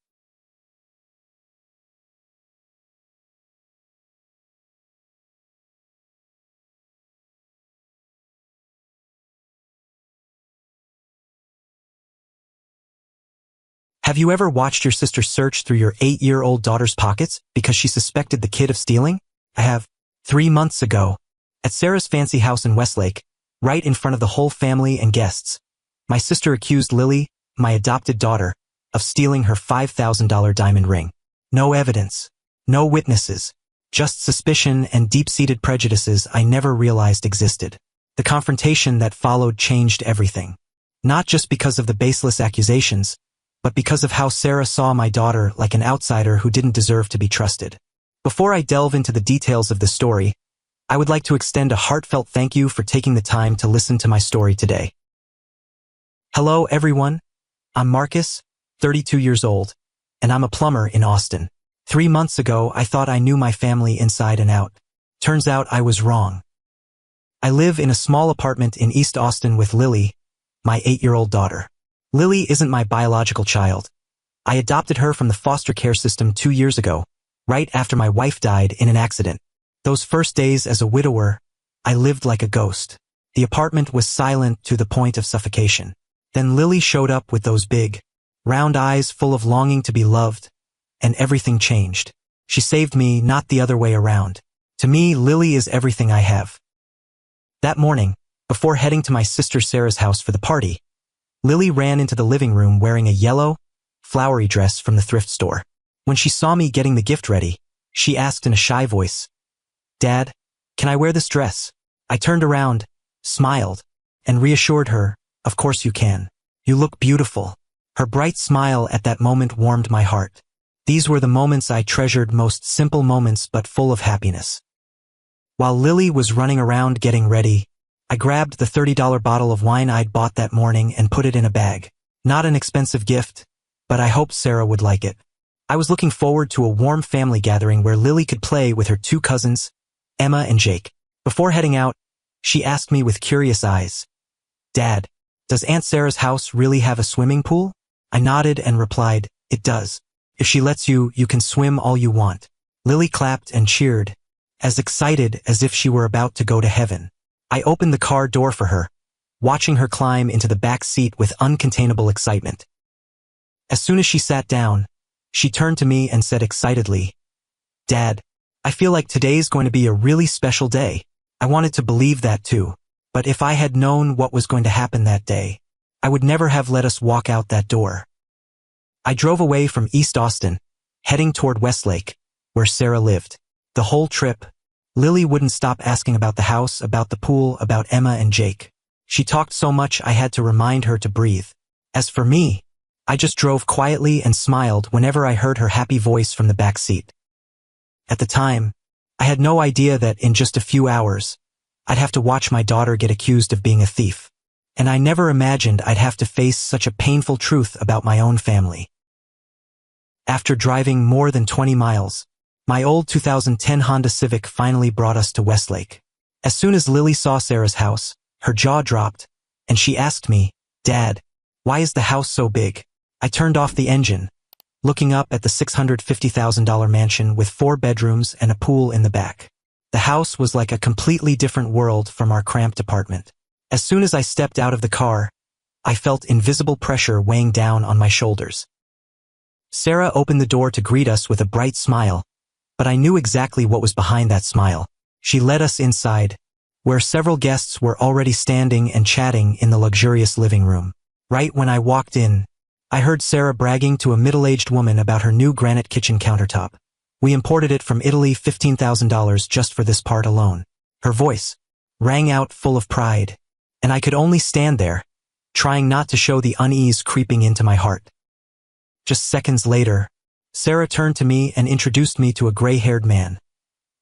Have you ever watched your sister search through your 8-year-old daughter's pockets because she suspected the kid of stealing? I have. 3 months ago, at Sarah's fancy house in Westlake, right in front of the whole family and guests, my sister accused Lily, my adopted daughter, of stealing her $5,000 diamond ring. No evidence, no witnesses, just suspicion and deep-seated prejudices I never realized existed. The confrontation that followed changed everything. Not just because of the baseless accusations, but because of how Sarah saw my daughter like an outsider who didn't deserve to be trusted. Before I delve into the details of the story, I would like to extend a heartfelt thank you for taking the time to listen to my story today. Hello, everyone. I'm Marcus, 32 years old, and I'm a plumber in Austin. 3 months ago, I thought I knew my family inside and out. Turns out I was wrong. I live in a small apartment in East Austin with Lily, my 8-year-old daughter. Lily isn't my biological child. I adopted her from the foster care system 2 years ago, right after my wife died in an accident. Those first days as a widower, I lived like a ghost. The apartment was silent to the point of suffocation. Then Lily showed up with those big, round eyes full of longing to be loved, and everything changed. She saved me, not the other way around. To me, Lily is everything I have. That morning, before heading to my sister Sarah's house for the party, Lily ran into the living room wearing a yellow, flowery dress from the thrift store. When she saw me getting the gift ready, she asked in a shy voice, "Dad, can I wear this dress?" I turned around, smiled, and reassured her, "Of course you can. You look beautiful." Her bright smile at that moment warmed my heart. These were the moments I treasured most, simple moments but full of happiness. While Lily was running around getting ready, I grabbed the $30 bottle of wine I'd bought that morning and put it in a bag. Not an expensive gift, but I hoped Sarah would like it. I was looking forward to a warm family gathering where Lily could play with her two cousins, Emma and Jake. Before heading out, she asked me with curious eyes, "Dad, does Aunt Sarah's house really have a swimming pool?" I nodded and replied, "It does. If she lets you, you can swim all you want." Lily clapped and cheered, as excited as if she were about to go to heaven. I opened the car door for her, watching her climb into the back seat with uncontainable excitement. As soon as she sat down, she turned to me and said excitedly, "Dad, I feel like today's going to be a really special day." I wanted to believe that too, but if I had known what was going to happen that day, I would never have let us walk out that door. I drove away from East Austin, heading toward Westlake, where Sarah lived. The whole trip, Lily wouldn't stop asking about the house, about the pool, about Emma and Jake. She talked so much I had to remind her to breathe. As for me, I just drove quietly and smiled whenever I heard her happy voice from the back seat. At the time, I had no idea that in just a few hours, I'd have to watch my daughter get accused of being a thief. And I never imagined I'd have to face such a painful truth about my own family. After driving more than 20 miles, my old 2010 Honda Civic finally brought us to Westlake. As soon as Lily saw Sarah's house, her jaw dropped, and she asked me, "Dad, why is the house so big?" I turned off the engine, looking up at the $650,000 mansion with 4 bedrooms and a pool in the back. The house was like a completely different world from our cramped apartment. As soon as I stepped out of the car, I felt invisible pressure weighing down on my shoulders. Sarah opened the door to greet us with a bright smile, but I knew exactly what was behind that smile. She led us inside, where several guests were already standing and chatting in the luxurious living room. Right when I walked in, I heard Sarah bragging to a middle-aged woman about her new granite kitchen countertop. We imported it from Italy, $15,000 just for this part alone. Her voice rang out full of pride, and I could only stand there, trying not to show the unease creeping into my heart. Just seconds later, Sarah turned to me and introduced me to a gray-haired man.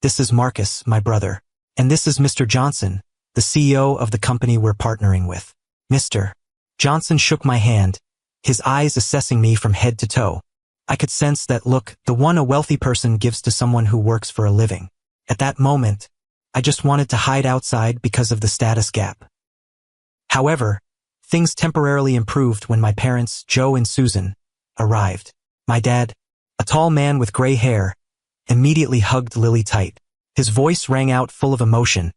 "This is Marcus, my brother, and this is Mr. Johnson, the CEO of the company we're partnering with." Mr. Johnson shook my hand, his eyes assessing me from head to toe. I could sense that look, the one a wealthy person gives to someone who works for a living. At that moment, I just wanted to hide outside because of the status gap. However, things temporarily improved when my parents, Joe and Susan, arrived. My dad, a tall man with gray hair, immediately hugged Lily tight. His voice rang out full of emotion.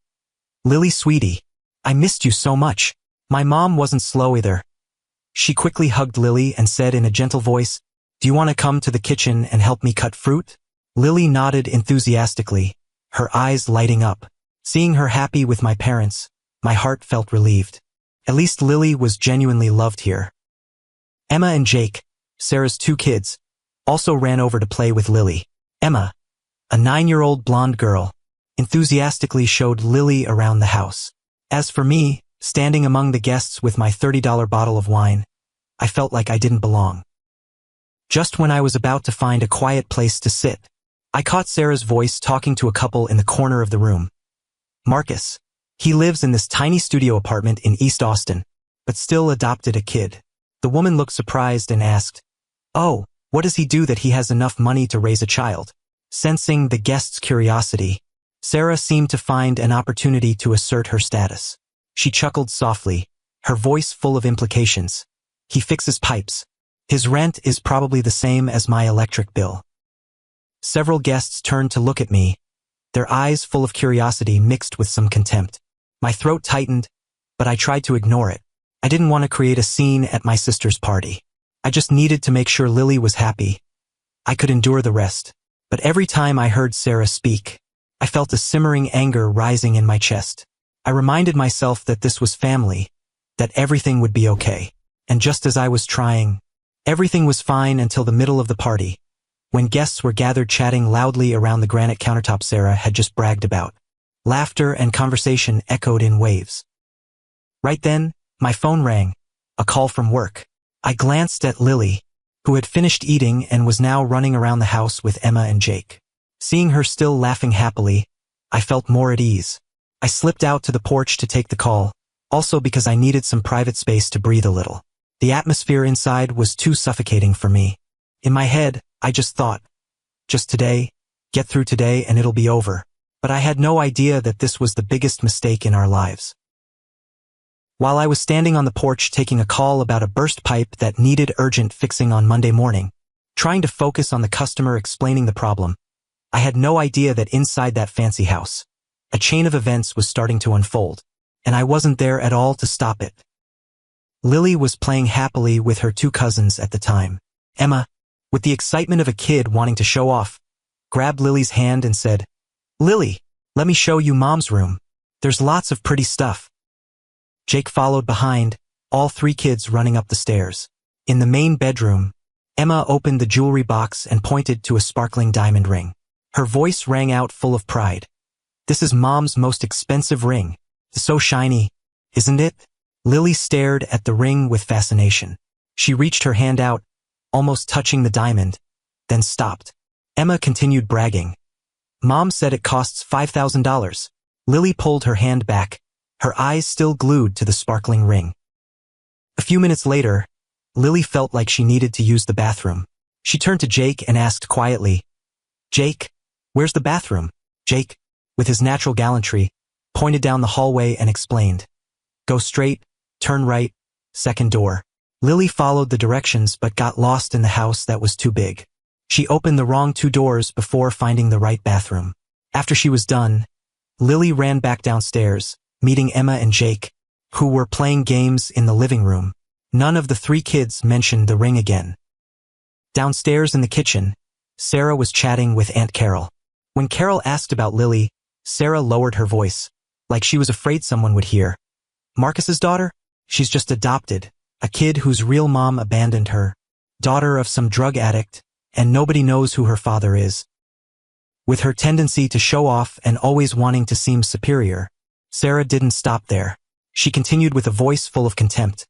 "Lily, sweetie, I missed you so much." My mom wasn't slow either. She quickly hugged Lily and said in a gentle voice, "Do you want to come to the kitchen and help me cut fruit?" Lily nodded enthusiastically, her eyes lighting up. Seeing her happy with my parents, my heart felt relieved. At least Lily was genuinely loved here. Emma and Jake, Sarah's 2 kids, also ran over to play with Lily. Emma, a 9-year-old blonde girl, enthusiastically showed Lily around the house. As for me, standing among the guests with my $30 bottle of wine, I felt like I didn't belong. Just when I was about to find a quiet place to sit, I caught Sarah's voice talking to a couple in the corner of the room. Marcus, he lives in this tiny studio apartment in East Austin, but still adopted a kid. The woman looked surprised and asked, "Oh, what does he do that he has enough money to raise a child?" Sensing the guest's curiosity, Sarah seemed to find an opportunity to assert her status. She chuckled softly, her voice full of implications. "He fixes pipes. His rent is probably the same as my electric bill." Several guests turned to look at me, their eyes full of curiosity mixed with some contempt. My throat tightened, but I tried to ignore it. I didn't want to create a scene at my sister's party. I just needed to make sure Lily was happy, I could endure the rest. But every time I heard Sarah speak, I felt a simmering anger rising in my chest. I reminded myself that this was family, that everything would be okay. And just as I was trying, everything was fine until the middle of the party, when guests were gathered chatting loudly around the granite countertop Sarah had just bragged about. Laughter and conversation echoed in waves. Right then, my phone rang, a call from work. I glanced at Lily, who had finished eating and was now running around the house with Emma and Jake. Seeing her still laughing happily, I felt more at ease. I slipped out to the porch to take the call, also because I needed some private space to breathe a little. The atmosphere inside was too suffocating for me. In my head, I just thought, just today, get through today and it'll be over. But I had no idea that this was the biggest mistake in our lives. While I was standing on the porch taking a call about a burst pipe that needed urgent fixing on Monday morning, trying to focus on the customer explaining the problem, I had no idea that inside that fancy house, a chain of events was starting to unfold, and I wasn't there at all to stop it. Lily was playing happily with her two cousins at the time. Emma, with the excitement of a kid wanting to show off, grabbed Lily's hand and said, "Lily, let me show you Mom's room. There's lots of pretty stuff." Jake followed behind, all three kids running up the stairs. In the main bedroom, Emma opened the jewelry box and pointed to a sparkling diamond ring. Her voice rang out full of pride. "This is Mom's most expensive ring. It's so shiny, isn't it?" Lily stared at the ring with fascination. She reached her hand out, almost touching the diamond, then stopped. Emma continued bragging. "Mom said it costs $5,000. Lily pulled her hand back, her eyes still glued to the sparkling ring. A few minutes later, Lily felt like she needed to use the bathroom. She turned to Jake and asked quietly, "Jake, where's the bathroom?" Jake, with his natural gallantry, pointed down the hallway and explained, "Go straight, turn right, second door." Lily followed the directions but got lost in the house that was too big. She opened the wrong two doors before finding the right bathroom. After she was done, Lily ran back downstairs, meeting Emma and Jake, who were playing games in the living room. None of the three kids mentioned the ring again. Downstairs in the kitchen, Sarah was chatting with Aunt Carol. When Carol asked about Lily, Sarah lowered her voice, like she was afraid someone would hear. "Marcus's daughter? She's just adopted, a kid whose real mom abandoned her, daughter of some drug addict, and nobody knows who her father is." With her tendency to show off and always wanting to seem superior, Sarah didn't stop there. She continued with a voice full of contempt.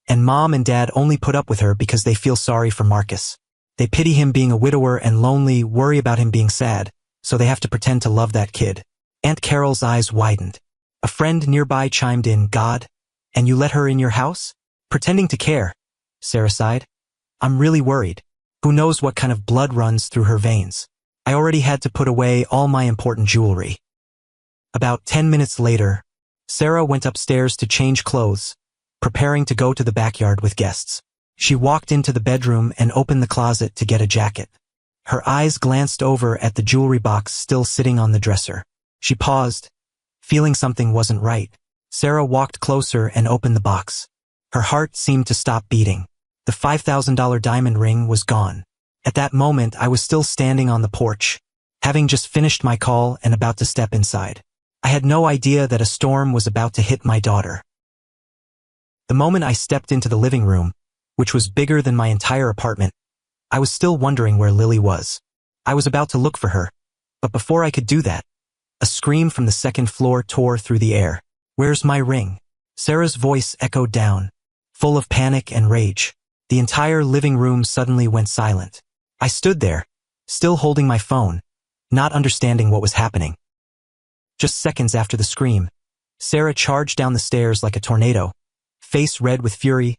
"And Mom and Dad only put up with her because they feel sorry for Marcus. They pity him being a widower and lonely, worry about him being sad, so they have to pretend to love that kid." Aunt Carol's eyes widened. A friend nearby chimed in, "God, and you let her in your house? Pretending to care." Sarah sighed. "I'm really worried. Who knows what kind of blood runs through her veins. I already had to put away all my important jewelry." About 10 minutes later, Sarah went upstairs to change clothes, preparing to go to the backyard with guests. She walked into the bedroom and opened the closet to get a jacket. Her eyes glanced over at the jewelry box still sitting on the dresser. She paused, feeling something wasn't right. Sarah walked closer and opened the box. Her heart seemed to stop beating. The $5,000 diamond ring was gone. At that moment, I was still standing on the porch, having just finished my call and about to step inside. I had no idea that a storm was about to hit my daughter. The moment I stepped into the living room, which was bigger than my entire apartment, I was still wondering where Lily was. I was about to look for her, but before I could do that, a scream from the second floor tore through the air. "Where's my ring?" Sarah's voice echoed down, full of panic and rage. The entire living room suddenly went silent. I stood there, still holding my phone, not understanding what was happening. Just seconds after the scream, Sarah charged down the stairs like a tornado, face red with fury,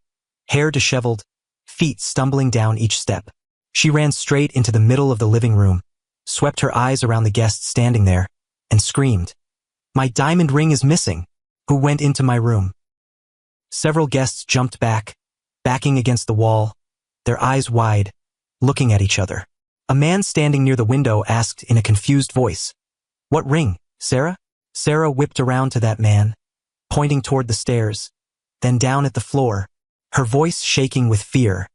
hair disheveled, feet stumbling down each step. She ran straight into the middle of the living room, swept her eyes around the guests standing there, and screamed, "My diamond ring is missing! Who went into my room?" Several guests jumped back, backing against the wall, their eyes wide, looking at each other. A man standing near the window asked in a confused voice, "What ring, Sarah?" Sarah whipped around to that man, pointing toward the stairs, then down at the floor, her voice shaking with fear.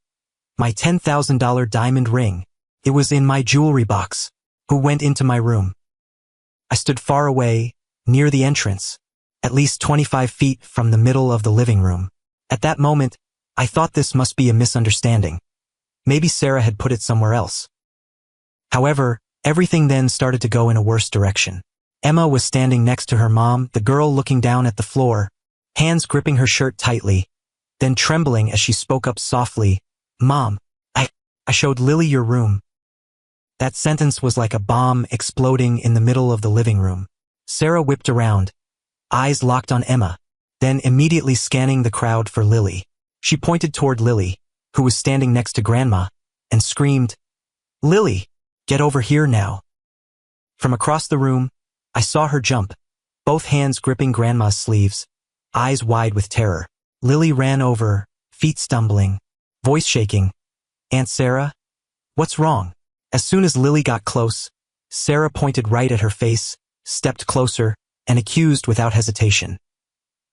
"My $10,000 diamond ring. It was in my jewelry box. Who went into my room? I stood far away, near the entrance, at least 25 feet from the middle of the living room. At that moment, I thought this must be a misunderstanding. Maybe Sarah had put it somewhere else. However, everything then started to go in a worse direction. Emma was standing next to her mom, the girl looking down at the floor, hands gripping her shirt tightly, then trembling as she spoke up softly, "Mom, I showed Lily your room." That sentence was like a bomb exploding in the middle of the living room. Sarah whipped around, eyes locked on Emma, then immediately scanning the crowd for Lily. She pointed toward Lily, who was standing next to Grandma, and screamed, "Lily, get over here now." From across the room, I saw her jump, both hands gripping Grandma's sleeves, eyes wide with terror. Lily ran over, feet stumbling, voice shaking. "Aunt Sarah? What's wrong?" As soon as Lily got close, Sarah pointed right at her face, stepped closer, and accused without hesitation.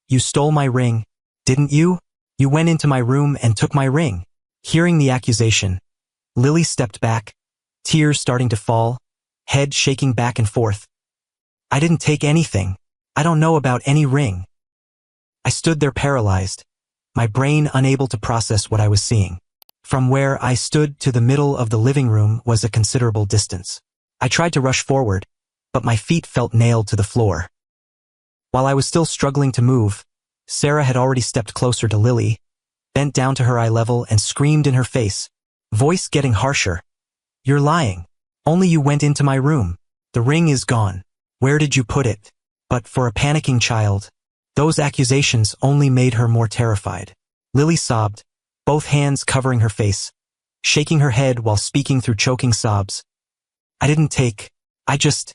"You stole my ring, didn't you? You went into my room and took my ring." Hearing the accusation, Lily stepped back, tears starting to fall, head shaking back and forth. "I didn't take anything. I don't know about any ring." I stood there paralyzed, my brain unable to process what I was seeing. From where I stood to the middle of the living room was a considerable distance. I tried to rush forward, but my feet felt nailed to the floor. While I was still struggling to move, Sarah had already stepped closer to Lily, bent down to her eye level and screamed in her face, voice getting harsher. "You're lying. Only you went into my room. The ring is gone. Where did you put it?" But for a panicking child, those accusations only made her more terrified. Lily sobbed, both hands covering her face, shaking her head while speaking through choking sobs. "I didn't take. I just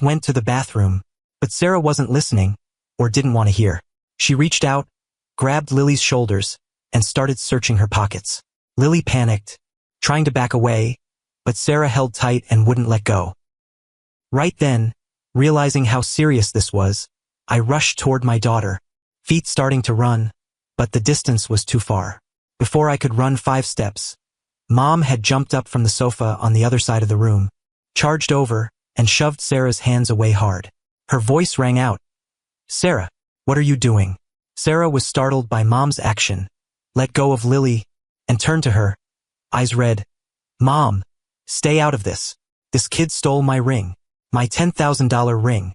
went to the bathroom." But Sarah wasn't listening, or didn't want to hear. She reached out, grabbed Lily's shoulders, and started searching her pockets. Lily panicked, trying to back away, but Sarah held tight and wouldn't let go. Right then, realizing how serious this was, I rushed toward my daughter, feet starting to run, but the distance was too far. Before I could run 5 steps, Mom had jumped up from the sofa on the other side of the room, charged over, and shoved Sarah's hands away hard. Her voice rang out, "Sarah, what are you doing?" Sarah was startled by Mom's action, let go of Lily, and turned to her, eyes red. "Mom, stay out of this. This kid stole my ring, my $10,000 ring."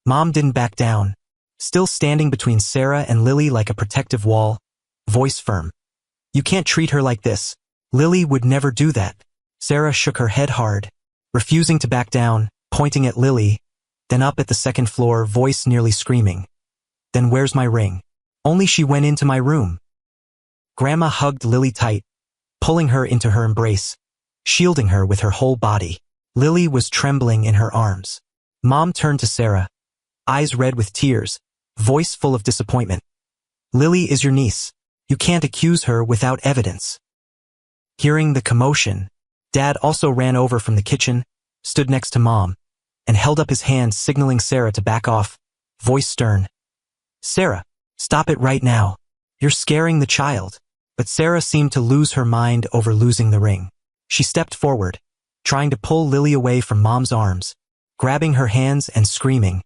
Mom didn't back down, still standing between Sarah and Lily like a protective wall, voice firm. "You can't treat her like this. Lily would never do that." Sarah shook her head hard, refusing to back down, pointing at Lily, then up at the second floor, voice nearly screaming. "Then where's my ring? Only she went into my room." Grandma hugged Lily tight, pulling her into her embrace, shielding her with her whole body. Lily was trembling in her arms. Mom turned to Sarah, eyes red with tears, voice full of disappointment. "Lily is your niece. You can't accuse her without evidence." Hearing the commotion, Dad also ran over from the kitchen, stood next to Mom, and held up his hand signaling Sarah to back off, voice stern. "Sarah, stop it right now. You're scaring the child." But Sarah seemed to lose her mind over losing the ring. She stepped forward, trying to pull Lily away from Mom's arms, grabbing her hands and screaming,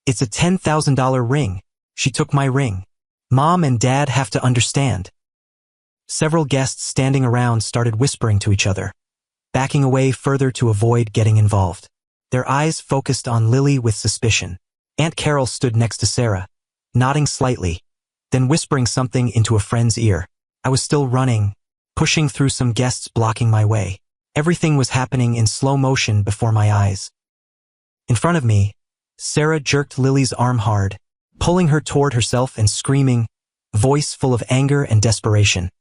"It's a $10,000 ring. She took my ring. Mom and Dad have to understand." Several guests standing around started whispering to each other, backing away further to avoid getting involved. Their eyes focused on Lily with suspicion. Aunt Carol stood next to Sarah, nodding slightly, then whispering something into a friend's ear. I was still running, pushing through some guests blocking my way. Everything was happening in slow motion before my eyes. In front of me, Sarah jerked Lily's arm hard, pulling her toward herself and screaming, voice full of anger and desperation.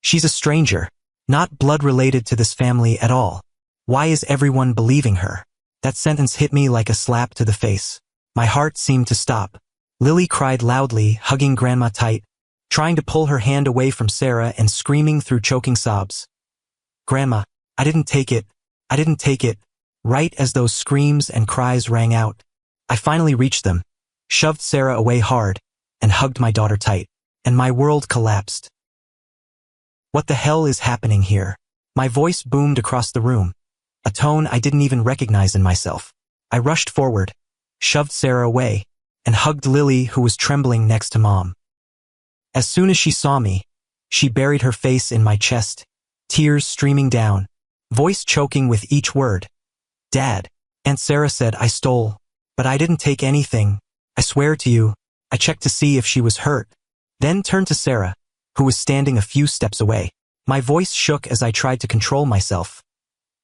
"She's a stranger, not blood-related to this family at all. Why is everyone believing her?" That sentence hit me like a slap to the face. My heart seemed to stop. Lily cried loudly, hugging Grandma tight, trying to pull her hand away from Sarah and screaming through choking sobs. "Grandma, I didn't take it. I didn't take it." Right as those screams and cries rang out, I finally reached them, shoved Sarah away hard, and hugged my daughter tight, and my world collapsed. What the hell is happening here? My voice boomed across the room, a tone I didn't even recognize in myself. I rushed forward, shoved Sarah away, and hugged Lily, who was trembling next to Mom. As soon as she saw me, she buried her face in my chest, tears streaming down, voice choking with each word. "Dad," Aunt Sarah said, "I stole, but I didn't take anything. I swear to you." I checked to see if she was hurt, then turned to Sarah, who was standing a few steps away. My voice shook as I tried to control myself.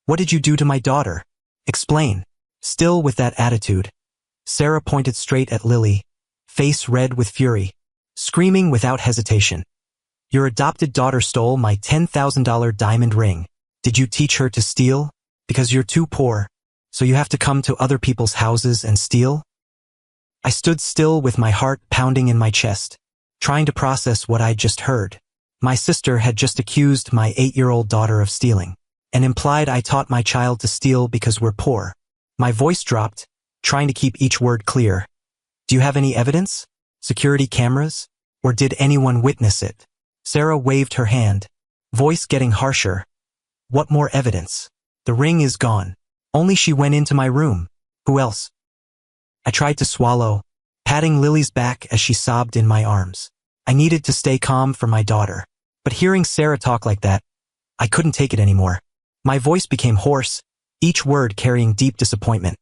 "What did you do to my daughter? Explain." Still with that attitude, Sarah pointed straight at Lily, face red with fury, screaming without hesitation. "Your adopted daughter stole my $10,000 diamond ring. Did you teach her to steal? Because you're too poor, so you have to come to other people's houses and steal?" I stood still with my heart pounding in my chest, trying to process what I'd just heard. My sister had just accused my 8-year-old daughter of stealing, and implied I taught my child to steal because we're poor. My voice dropped, trying to keep each word clear. "Do you have any evidence? Security cameras? Or did anyone witness it?" Sarah waved her hand, voice getting harsher. "What more evidence? The ring is gone. Only she went into my room. Who else?" I tried to swallow, patting Lily's back as she sobbed in my arms. I needed to stay calm for my daughter, but hearing Sarah talk like that, I couldn't take it anymore. My voice became hoarse, each word carrying deep disappointment.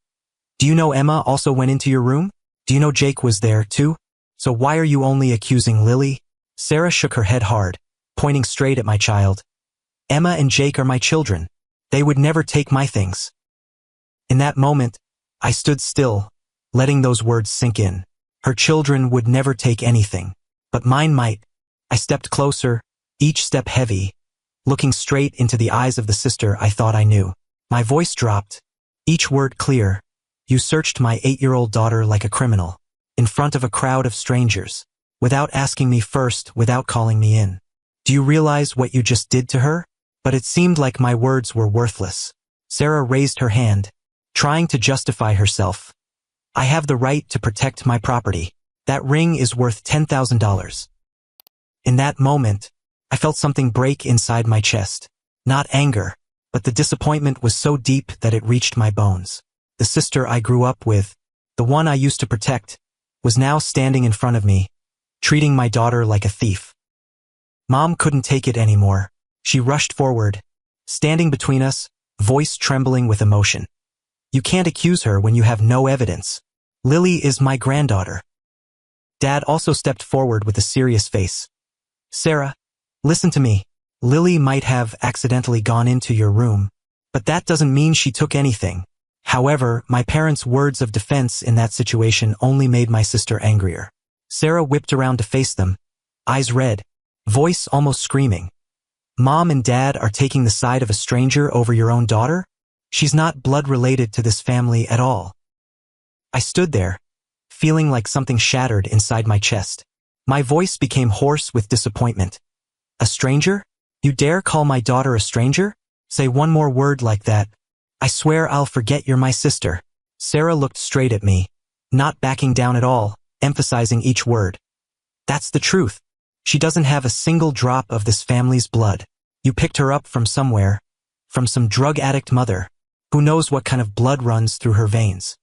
"Do you know Emma also went into your room? Do you know Jake was there too? So why are you only accusing Lily?" Sarah shook her head hard, pointing straight at my child. "Emma and Jake are my children. They would never take my things." In that moment, I stood still, letting those words sink in. Her children would never take anything, but mine might. I stepped closer, each step heavy, looking straight into the eyes of the sister I thought I knew. My voice dropped, each word clear. "You searched my 8-year-old daughter like a criminal, in front of a crowd of strangers, without asking me first, without calling me in. Do you realize what you just did to her?" But it seemed like my words were worthless. Sarah raised her hand, trying to justify herself. "I have the right to protect my property. That ring is worth $10,000. In that moment, I felt something break inside my chest. Not anger, but the disappointment was so deep that it reached my bones. The sister I grew up with, the one I used to protect, was now standing in front of me, treating my daughter like a thief. Mom couldn't take it anymore. She rushed forward, standing between us, voice trembling with emotion. "You can't accuse her when you have no evidence. Lily is my granddaughter." Dad also stepped forward with a serious face. "Sarah, listen to me. Lily might have accidentally gone into your room, but that doesn't mean she took anything." However, my parents' words of defense in that situation only made my sister angrier. Sarah whipped around to face them, eyes red, voice almost screaming. "Mom and Dad are taking the side of a stranger over your own daughter? She's not blood related to this family at all." I stood there, feeling like something shattered inside my chest. My voice became hoarse with disappointment. "A stranger? You dare call my daughter a stranger? Say one more word like that. I swear I'll forget you're my sister." Sarah looked straight at me, not backing down at all, emphasizing each word. "That's the truth. She doesn't have a single drop of this family's blood. You picked her up from somewhere, from some drug addict mother. Who knows what kind of blood runs through her veins?"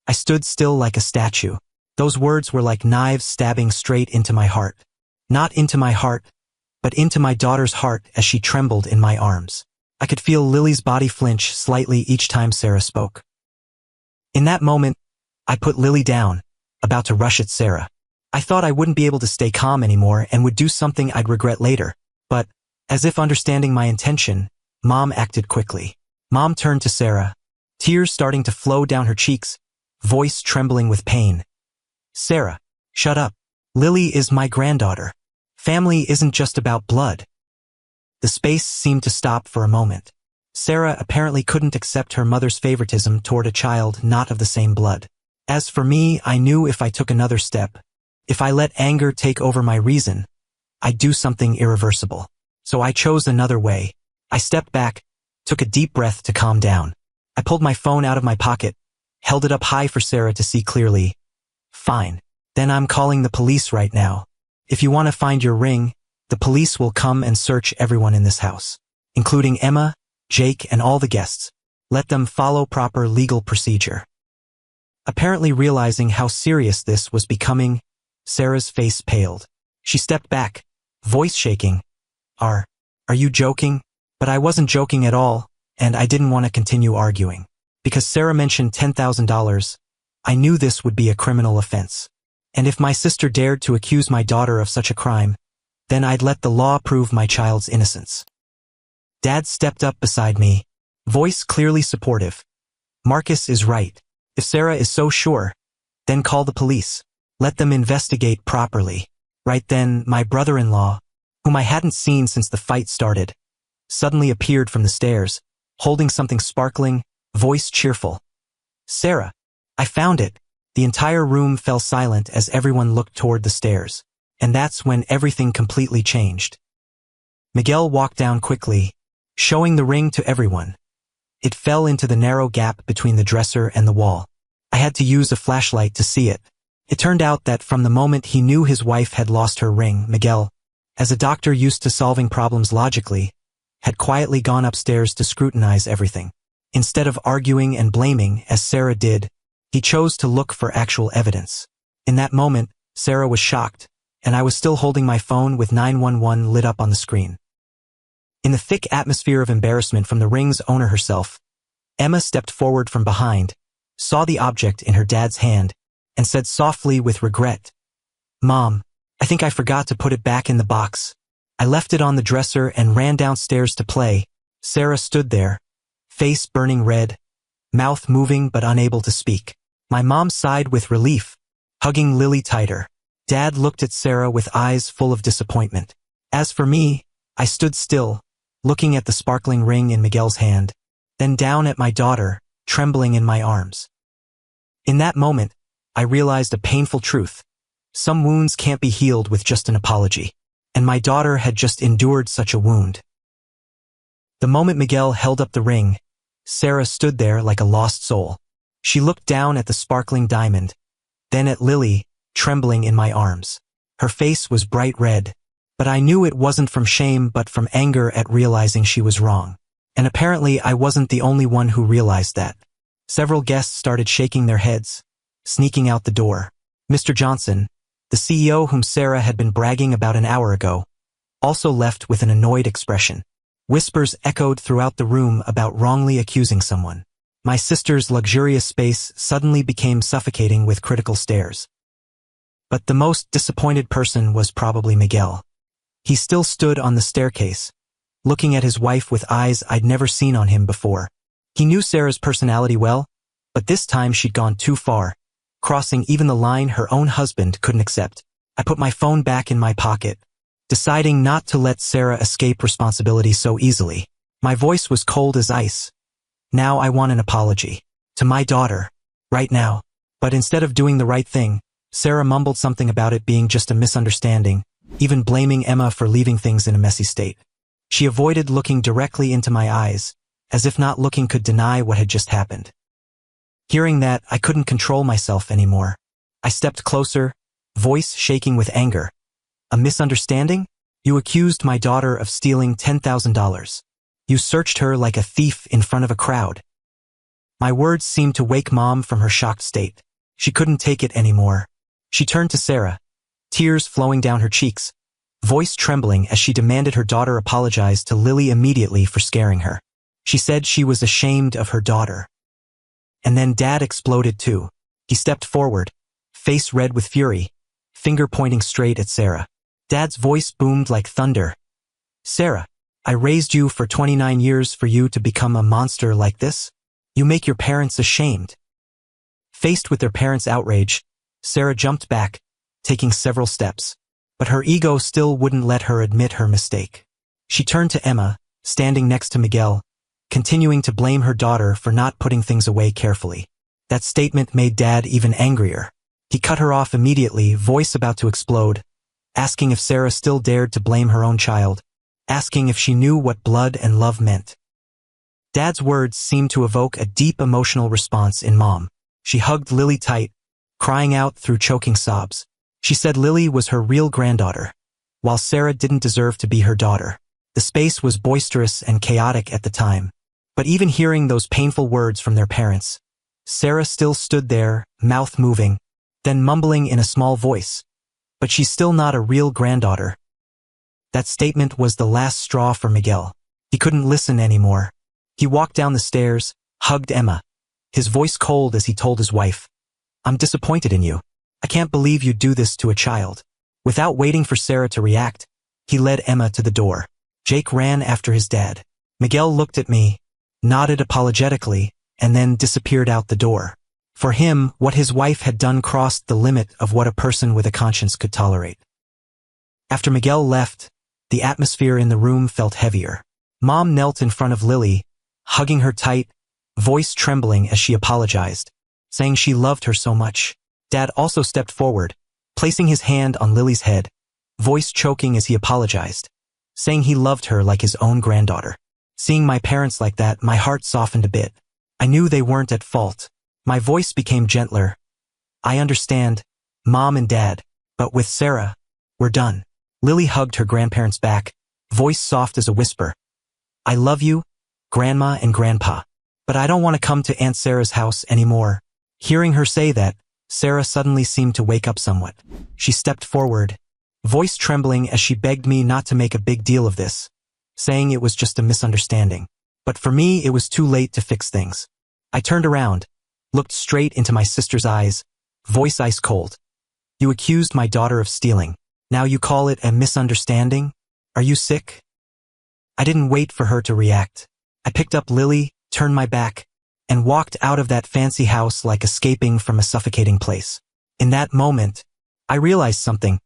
I stood still like a statue. Those words were like knives stabbing straight into my heart. Not into my heart, but into my daughter's heart as she trembled in my arms. I could feel Lily's body flinch slightly each time Sarah spoke. In that moment, I put Lily down, about to rush at Sarah. I thought I wouldn't be able to stay calm anymore and would do something I'd regret later, but, as if understanding my intention, Mom acted quickly. Mom turned to Sarah, tears starting to flow down her cheeks, voice trembling with pain. "Sarah, shut up. Lily is my granddaughter. Family isn't just about blood." The space seemed to stop for a moment. Sarah apparently couldn't accept her mother's favoritism toward a child not of the same blood. As for me, I knew if I took another step, if I let anger take over my reason, I'd do something irreversible. So I chose another way. I stepped back, took a deep breath to calm down. I pulled my phone out of my pocket, held it up high for Sarah to see clearly. "Fine. Then I'm calling the police right now. If you want to find your ring, the police will come and search everyone in this house." including Emma, Jake, and all the guests. Let them follow proper legal procedure. Apparently realizing how serious this was becoming, Sarah's face paled. She stepped back, voice shaking. Are you joking? But I wasn't joking at all, and I didn't want to continue arguing. Because Sarah mentioned $10,000, I knew this would be a criminal offense. And if my sister dared to accuse my daughter of such a crime, then I'd let the law prove my child's innocence. Dad stepped up beside me, voice clearly supportive. Marcus is right. If Sarah is so sure, then call the police. Let them investigate properly. Right then, my brother-in-law, whom I hadn't seen since the fight started, suddenly appeared from the stairs, holding something sparkling, voice cheerful. Sarah, I found it. The entire room fell silent as everyone looked toward the stairs, and that's when everything completely changed. Miguel walked down quickly, showing the ring to everyone. It fell into the narrow gap between the dresser and the wall. I had to use a flashlight to see it. It turned out that from the moment he knew his wife had lost her ring, Miguel, as a doctor used to solving problems logically, had quietly gone upstairs to scrutinize everything. Instead of arguing and blaming, as Sarah did, he chose to look for actual evidence. In that moment, Sarah was shocked, and I was still holding my phone with 911 lit up on the screen. In the thick atmosphere of embarrassment from the ring's owner herself, Emma stepped forward from behind, saw the object in her dad's hand, and said softly with regret, "Mom, I think I forgot to put it back in the box. I left it on the dresser and ran downstairs to play." Sarah stood there, face burning red, mouth moving but unable to speak. My mom sighed with relief, hugging Lily tighter. Dad looked at Sarah with eyes full of disappointment. As for me, I stood still, looking at the sparkling ring in Miguel's hand, then down at my daughter, trembling in my arms. In that moment, I realized a painful truth. Some wounds can't be healed with just an apology, and my daughter had just endured such a wound. The moment Miguel held up the ring, Sarah stood there like a lost soul. She looked down at the sparkling diamond, then at Lily, trembling in my arms. Her face was bright red, but I knew it wasn't from shame but from anger at realizing she was wrong. And apparently I wasn't the only one who realized that. Several guests started shaking their heads, sneaking out the door. Mr. Johnson, the CEO whom Sarah had been bragging about an hour ago, also left with an annoyed expression. Whispers echoed throughout the room about wrongly accusing someone. My sister's luxurious space suddenly became suffocating with critical stares. But the most disappointed person was probably Miguel. He still stood on the staircase, looking at his wife with eyes I'd never seen on him before. He knew Sarah's personality well, but this time she'd gone too far, crossing even the line her own husband couldn't accept. I put my phone back in my pocket, deciding not to let Sarah escape responsibility so easily. My voice was cold as ice. Now I want an apology. To my daughter. Right now. But instead of doing the right thing, Sarah mumbled something about it being just a misunderstanding, even blaming Emma for leaving things in a messy state. She avoided looking directly into my eyes, as if not looking could deny what had just happened. Hearing that, I couldn't control myself anymore. I stepped closer, voice shaking with anger. A misunderstanding? You accused my daughter of stealing $10,000. You searched her like a thief in front of a crowd. My words seemed to wake Mom from her shocked state. She couldn't take it anymore. She turned to Sarah, tears flowing down her cheeks, voice trembling as she demanded her daughter apologize to Lily immediately for scaring her. She said she was ashamed of her daughter. And then Dad exploded too. He stepped forward, face red with fury, finger pointing straight at Sarah. Dad's voice boomed like thunder. Sarah, I raised you for 29 years for you to become a monster like this? You make your parents ashamed. Faced with their parents' outrage, Sarah jumped back, taking several steps. But her ego still wouldn't let her admit her mistake. She turned to Emma, standing next to Miguel, continuing to blame her daughter for not putting things away carefully. That statement made Dad even angrier. He cut her off immediately, voice about to explode, asking if Sarah still dared to blame her own child, asking if she knew what blood and love meant. Dad's words seemed to evoke a deep emotional response in Mom. She hugged Lily tight, crying out through choking sobs. She said Lily was her real granddaughter, while Sarah didn't deserve to be her daughter. The space was boisterous and chaotic at the time. But even hearing those painful words from their parents, Sarah still stood there, mouth moving, then mumbling in a small voice. But she's still not a real granddaughter. That statement was the last straw for Miguel. He couldn't listen anymore. He walked down the stairs, hugged Emma, his voice cold as he told his wife, "I'm disappointed in you. I can't believe you'd do this to a child." Without waiting for Sarah to react, he led Emma to the door. Jake ran after his dad. Miguel looked at me, nodded apologetically, and then disappeared out the door. For him, what his wife had done crossed the limit of what a person with a conscience could tolerate. After Miguel left, the atmosphere in the room felt heavier. Mom knelt in front of Lily, hugging her tight, voice trembling as she apologized, saying she loved her so much. Dad also stepped forward, placing his hand on Lily's head, voice choking as he apologized, saying he loved her like his own granddaughter. Seeing my parents like that, my heart softened a bit. I knew they weren't at fault. My voice became gentler. "I understand, Mom and Dad, but with Sarah, we're done." Lily hugged her grandparents back, voice soft as a whisper. "I love you, Grandma and Grandpa, but I don't want to come to Aunt Sarah's house anymore." Hearing her say that, Sarah suddenly seemed to wake up somewhat. She stepped forward, voice trembling as she begged me not to make a big deal of this, saying it was just a misunderstanding. But for me, it was too late to fix things. I turned around, looked straight into my sister's eyes, voice ice cold. "You accused my daughter of stealing. Now you call it a misunderstanding? Are you sick?" I didn't wait for her to react. I picked up Lily, turned my back, and walked out of that fancy house like escaping from a suffocating place. In that moment, I realized something.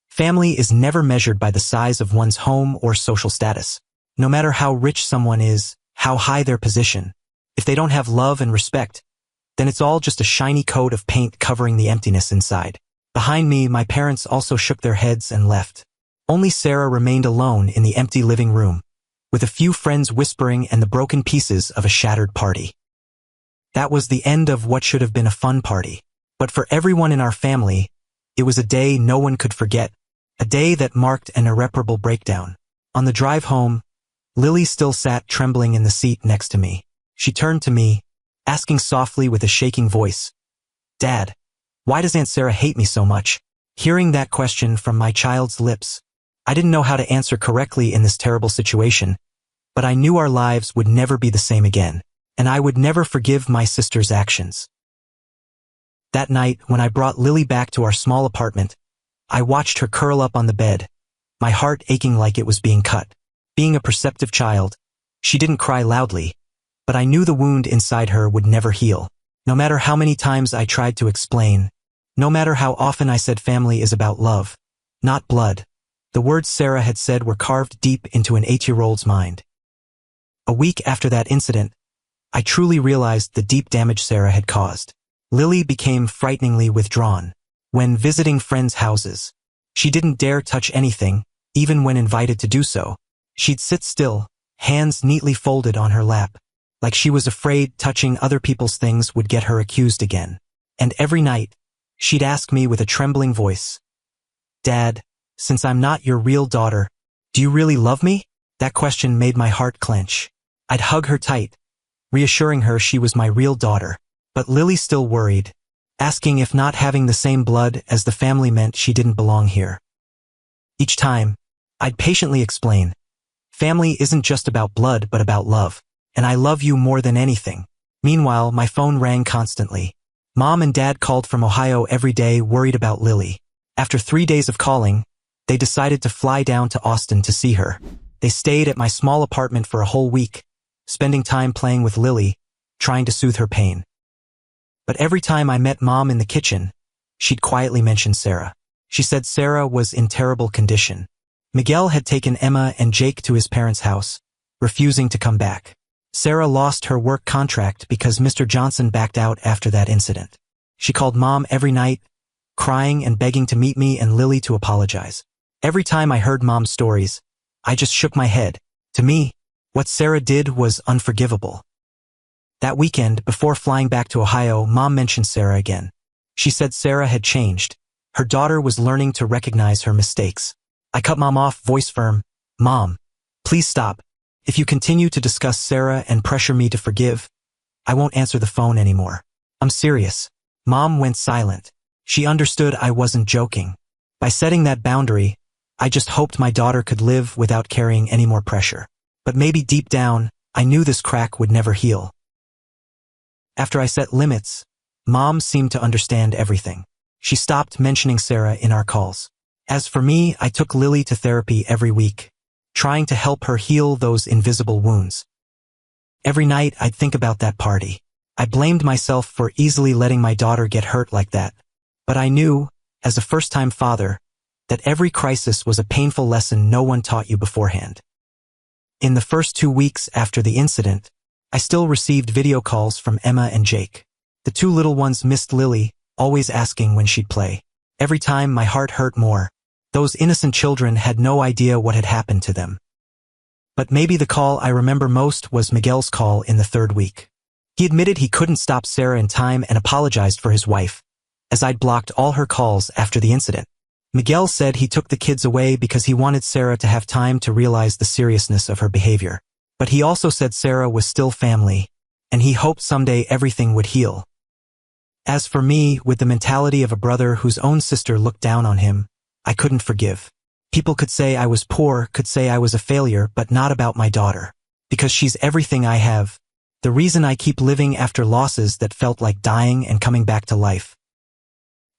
Family is never measured by the size of one's home or social status. No matter how rich someone is, how high their position, if they don't have love and respect, then it's all just a shiny coat of paint covering the emptiness inside. Behind me, my parents also shook their heads and left. Only Sarah remained alone in the empty living room, with a few friends whispering and the broken pieces of a shattered party. That was the end of what should have been a fun party. But for everyone in our family, it was a day no one could forget, a day that marked an irreparable breakdown. On the drive home, Lily still sat trembling in the seat next to me. She turned to me, asking softly with a shaking voice, "Dad, why does Aunt Sarah hate me so much?" Hearing that question from my child's lips, I didn't know how to answer correctly in this terrible situation, but I knew our lives would never be the same again, and I would never forgive my sister's actions. That night, when I brought Lily back to our small apartment, I watched her curl up on the bed, my heart aching like it was being cut. Being a perceptive child, she didn't cry loudly, but I knew the wound inside her would never heal. No matter how many times I tried to explain, no matter how often I said family is about love, not blood, the words Sarah had said were carved deep into an 8-year-old's mind. A week after that incident, I truly realized the deep damage Sarah had caused. Lily became frighteningly withdrawn. When visiting friends' houses, she didn't dare touch anything, even when invited to do so. She'd sit still, hands neatly folded on her lap, like she was afraid touching other people's things would get her accused again. And every night, she'd ask me with a trembling voice, "Dad, since I'm not your real daughter, do you really love me?" That question made my heart clench. I'd hug her tight, reassuring her she was my real daughter. But Lily still worried, asking if not having the same blood as the family meant she didn't belong here. Each time, I'd patiently explain, family isn't just about blood but about love, and I love you more than anything. Meanwhile, my phone rang constantly. Mom and Dad called from Ohio every day, worried about Lily. After 3 days of calling, they decided to fly down to Austin to see her. They stayed at my small apartment for a whole week, spending time playing with Lily, trying to soothe her pain. But every time I met Mom in the kitchen, she'd quietly mention Sarah. She said Sarah was in terrible condition. Miguel had taken Emma and Jake to his parents' house, refusing to come back. Sarah lost her work contract because Mr. Johnson backed out after that incident. She called Mom every night, crying and begging to meet me and Lily to apologize. Every time I heard Mom's stories, I just shook my head. To me, what Sarah did was unforgivable. That weekend, before flying back to Ohio, Mom mentioned Sarah again. She said Sarah had changed. Her daughter was learning to recognize her mistakes. I cut Mom off, voice firm. "Mom, Please stop. If you continue to discuss Sarah and pressure me to forgive, I won't answer the phone anymore. I'm serious. Mom went silent. She understood I wasn't joking. By setting that boundary, I just hoped my daughter could live without carrying any more pressure. But maybe deep down, I knew this crack would never heal. After I set limits, Mom seemed to understand everything. She stopped mentioning Sarah in our calls. As for me, I took Lily to therapy every week, trying to help her heal those invisible wounds. Every night, I'd think about that party. I blamed myself for easily letting my daughter get hurt like that. But I knew, as a first-time father, that every crisis was a painful lesson no one taught you beforehand. In the first 2 weeks after the incident, I still received video calls from Emma and Jake. The two little ones missed Lily, always asking when she'd play. Every time my heart hurt more. Those innocent children had no idea what had happened to them. But maybe the call I remember most was Miguel's call in the 3rd week. He admitted he couldn't stop Sarah in time and apologized for his wife, as I'd blocked all her calls after the incident. Miguel said he took the kids away because he wanted Sarah to have time to realize the seriousness of her behavior. But he also said Sarah was still family, and he hoped someday everything would heal. As for me, with the mentality of a brother whose own sister looked down on him, I couldn't forgive. People could say I was poor, could say I was a failure, but not about my daughter. Because she's everything I have. The reason I keep living after losses that felt like dying and coming back to life.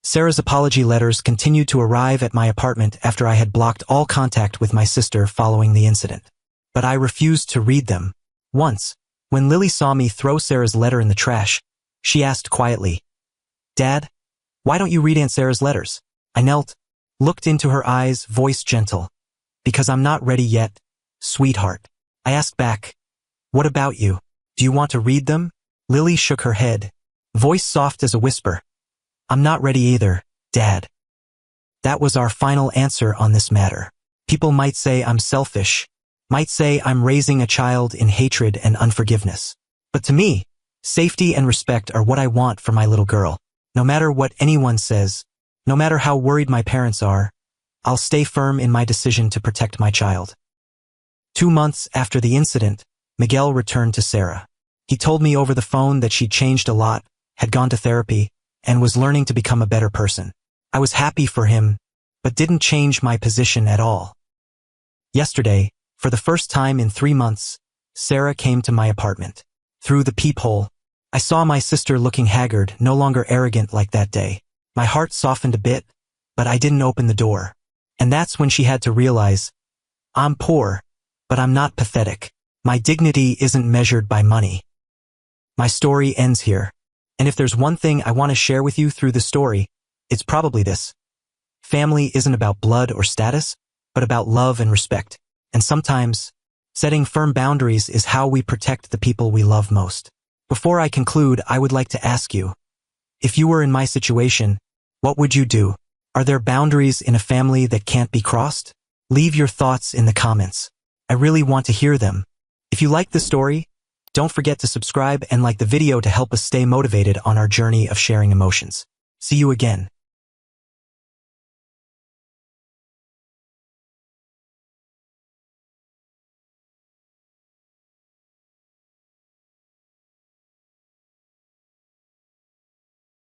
Sarah's apology letters continued to arrive at my apartment after I had blocked all contact with my sister following the incident. But I refused to read them. Once, when Lily saw me throw Sarah's letter in the trash, she asked quietly, "Dad, why don't you read Aunt Sarah's letters?" I knelt, looked into her eyes, voice gentle. "Because I'm not ready yet, sweetheart." I asked back, "What about you? Do you want to read them?" Lily shook her head, voice soft as a whisper. "I'm not ready either, Dad." That was our final answer on this matter. People might say I'm selfish, might say I'm raising a child in hatred and unforgiveness. But to me, safety and respect are what I want for my little girl. No matter what anyone says, no matter how worried my parents are, I'll stay firm in my decision to protect my child. 2 months after the incident, Miguel returned to Sarah. He told me over the phone that she'd changed a lot, had gone to therapy, and was learning to become a better person. I was happy for him, but didn't change my position at all. Yesterday, for the first time in 3 months, Sarah came to my apartment. Through the peephole, I saw my sister looking haggard, no longer arrogant like that day. My heart softened a bit, but I didn't open the door. And that's when she had to realize, I'm poor, but I'm not pathetic. My dignity isn't measured by money. My story ends here. And if there's one thing I want to share with you through the story, it's probably this. Family isn't about blood or status, but about love and respect. And sometimes, setting firm boundaries is how we protect the people we love most. Before I conclude, I would like to ask you, if you were in my situation, what would you do? Are there boundaries in a family that can't be crossed? Leave your thoughts in the comments. I really want to hear them. If you like the story, don't forget to subscribe and like the video to help us stay motivated on our journey of sharing emotions. See you again.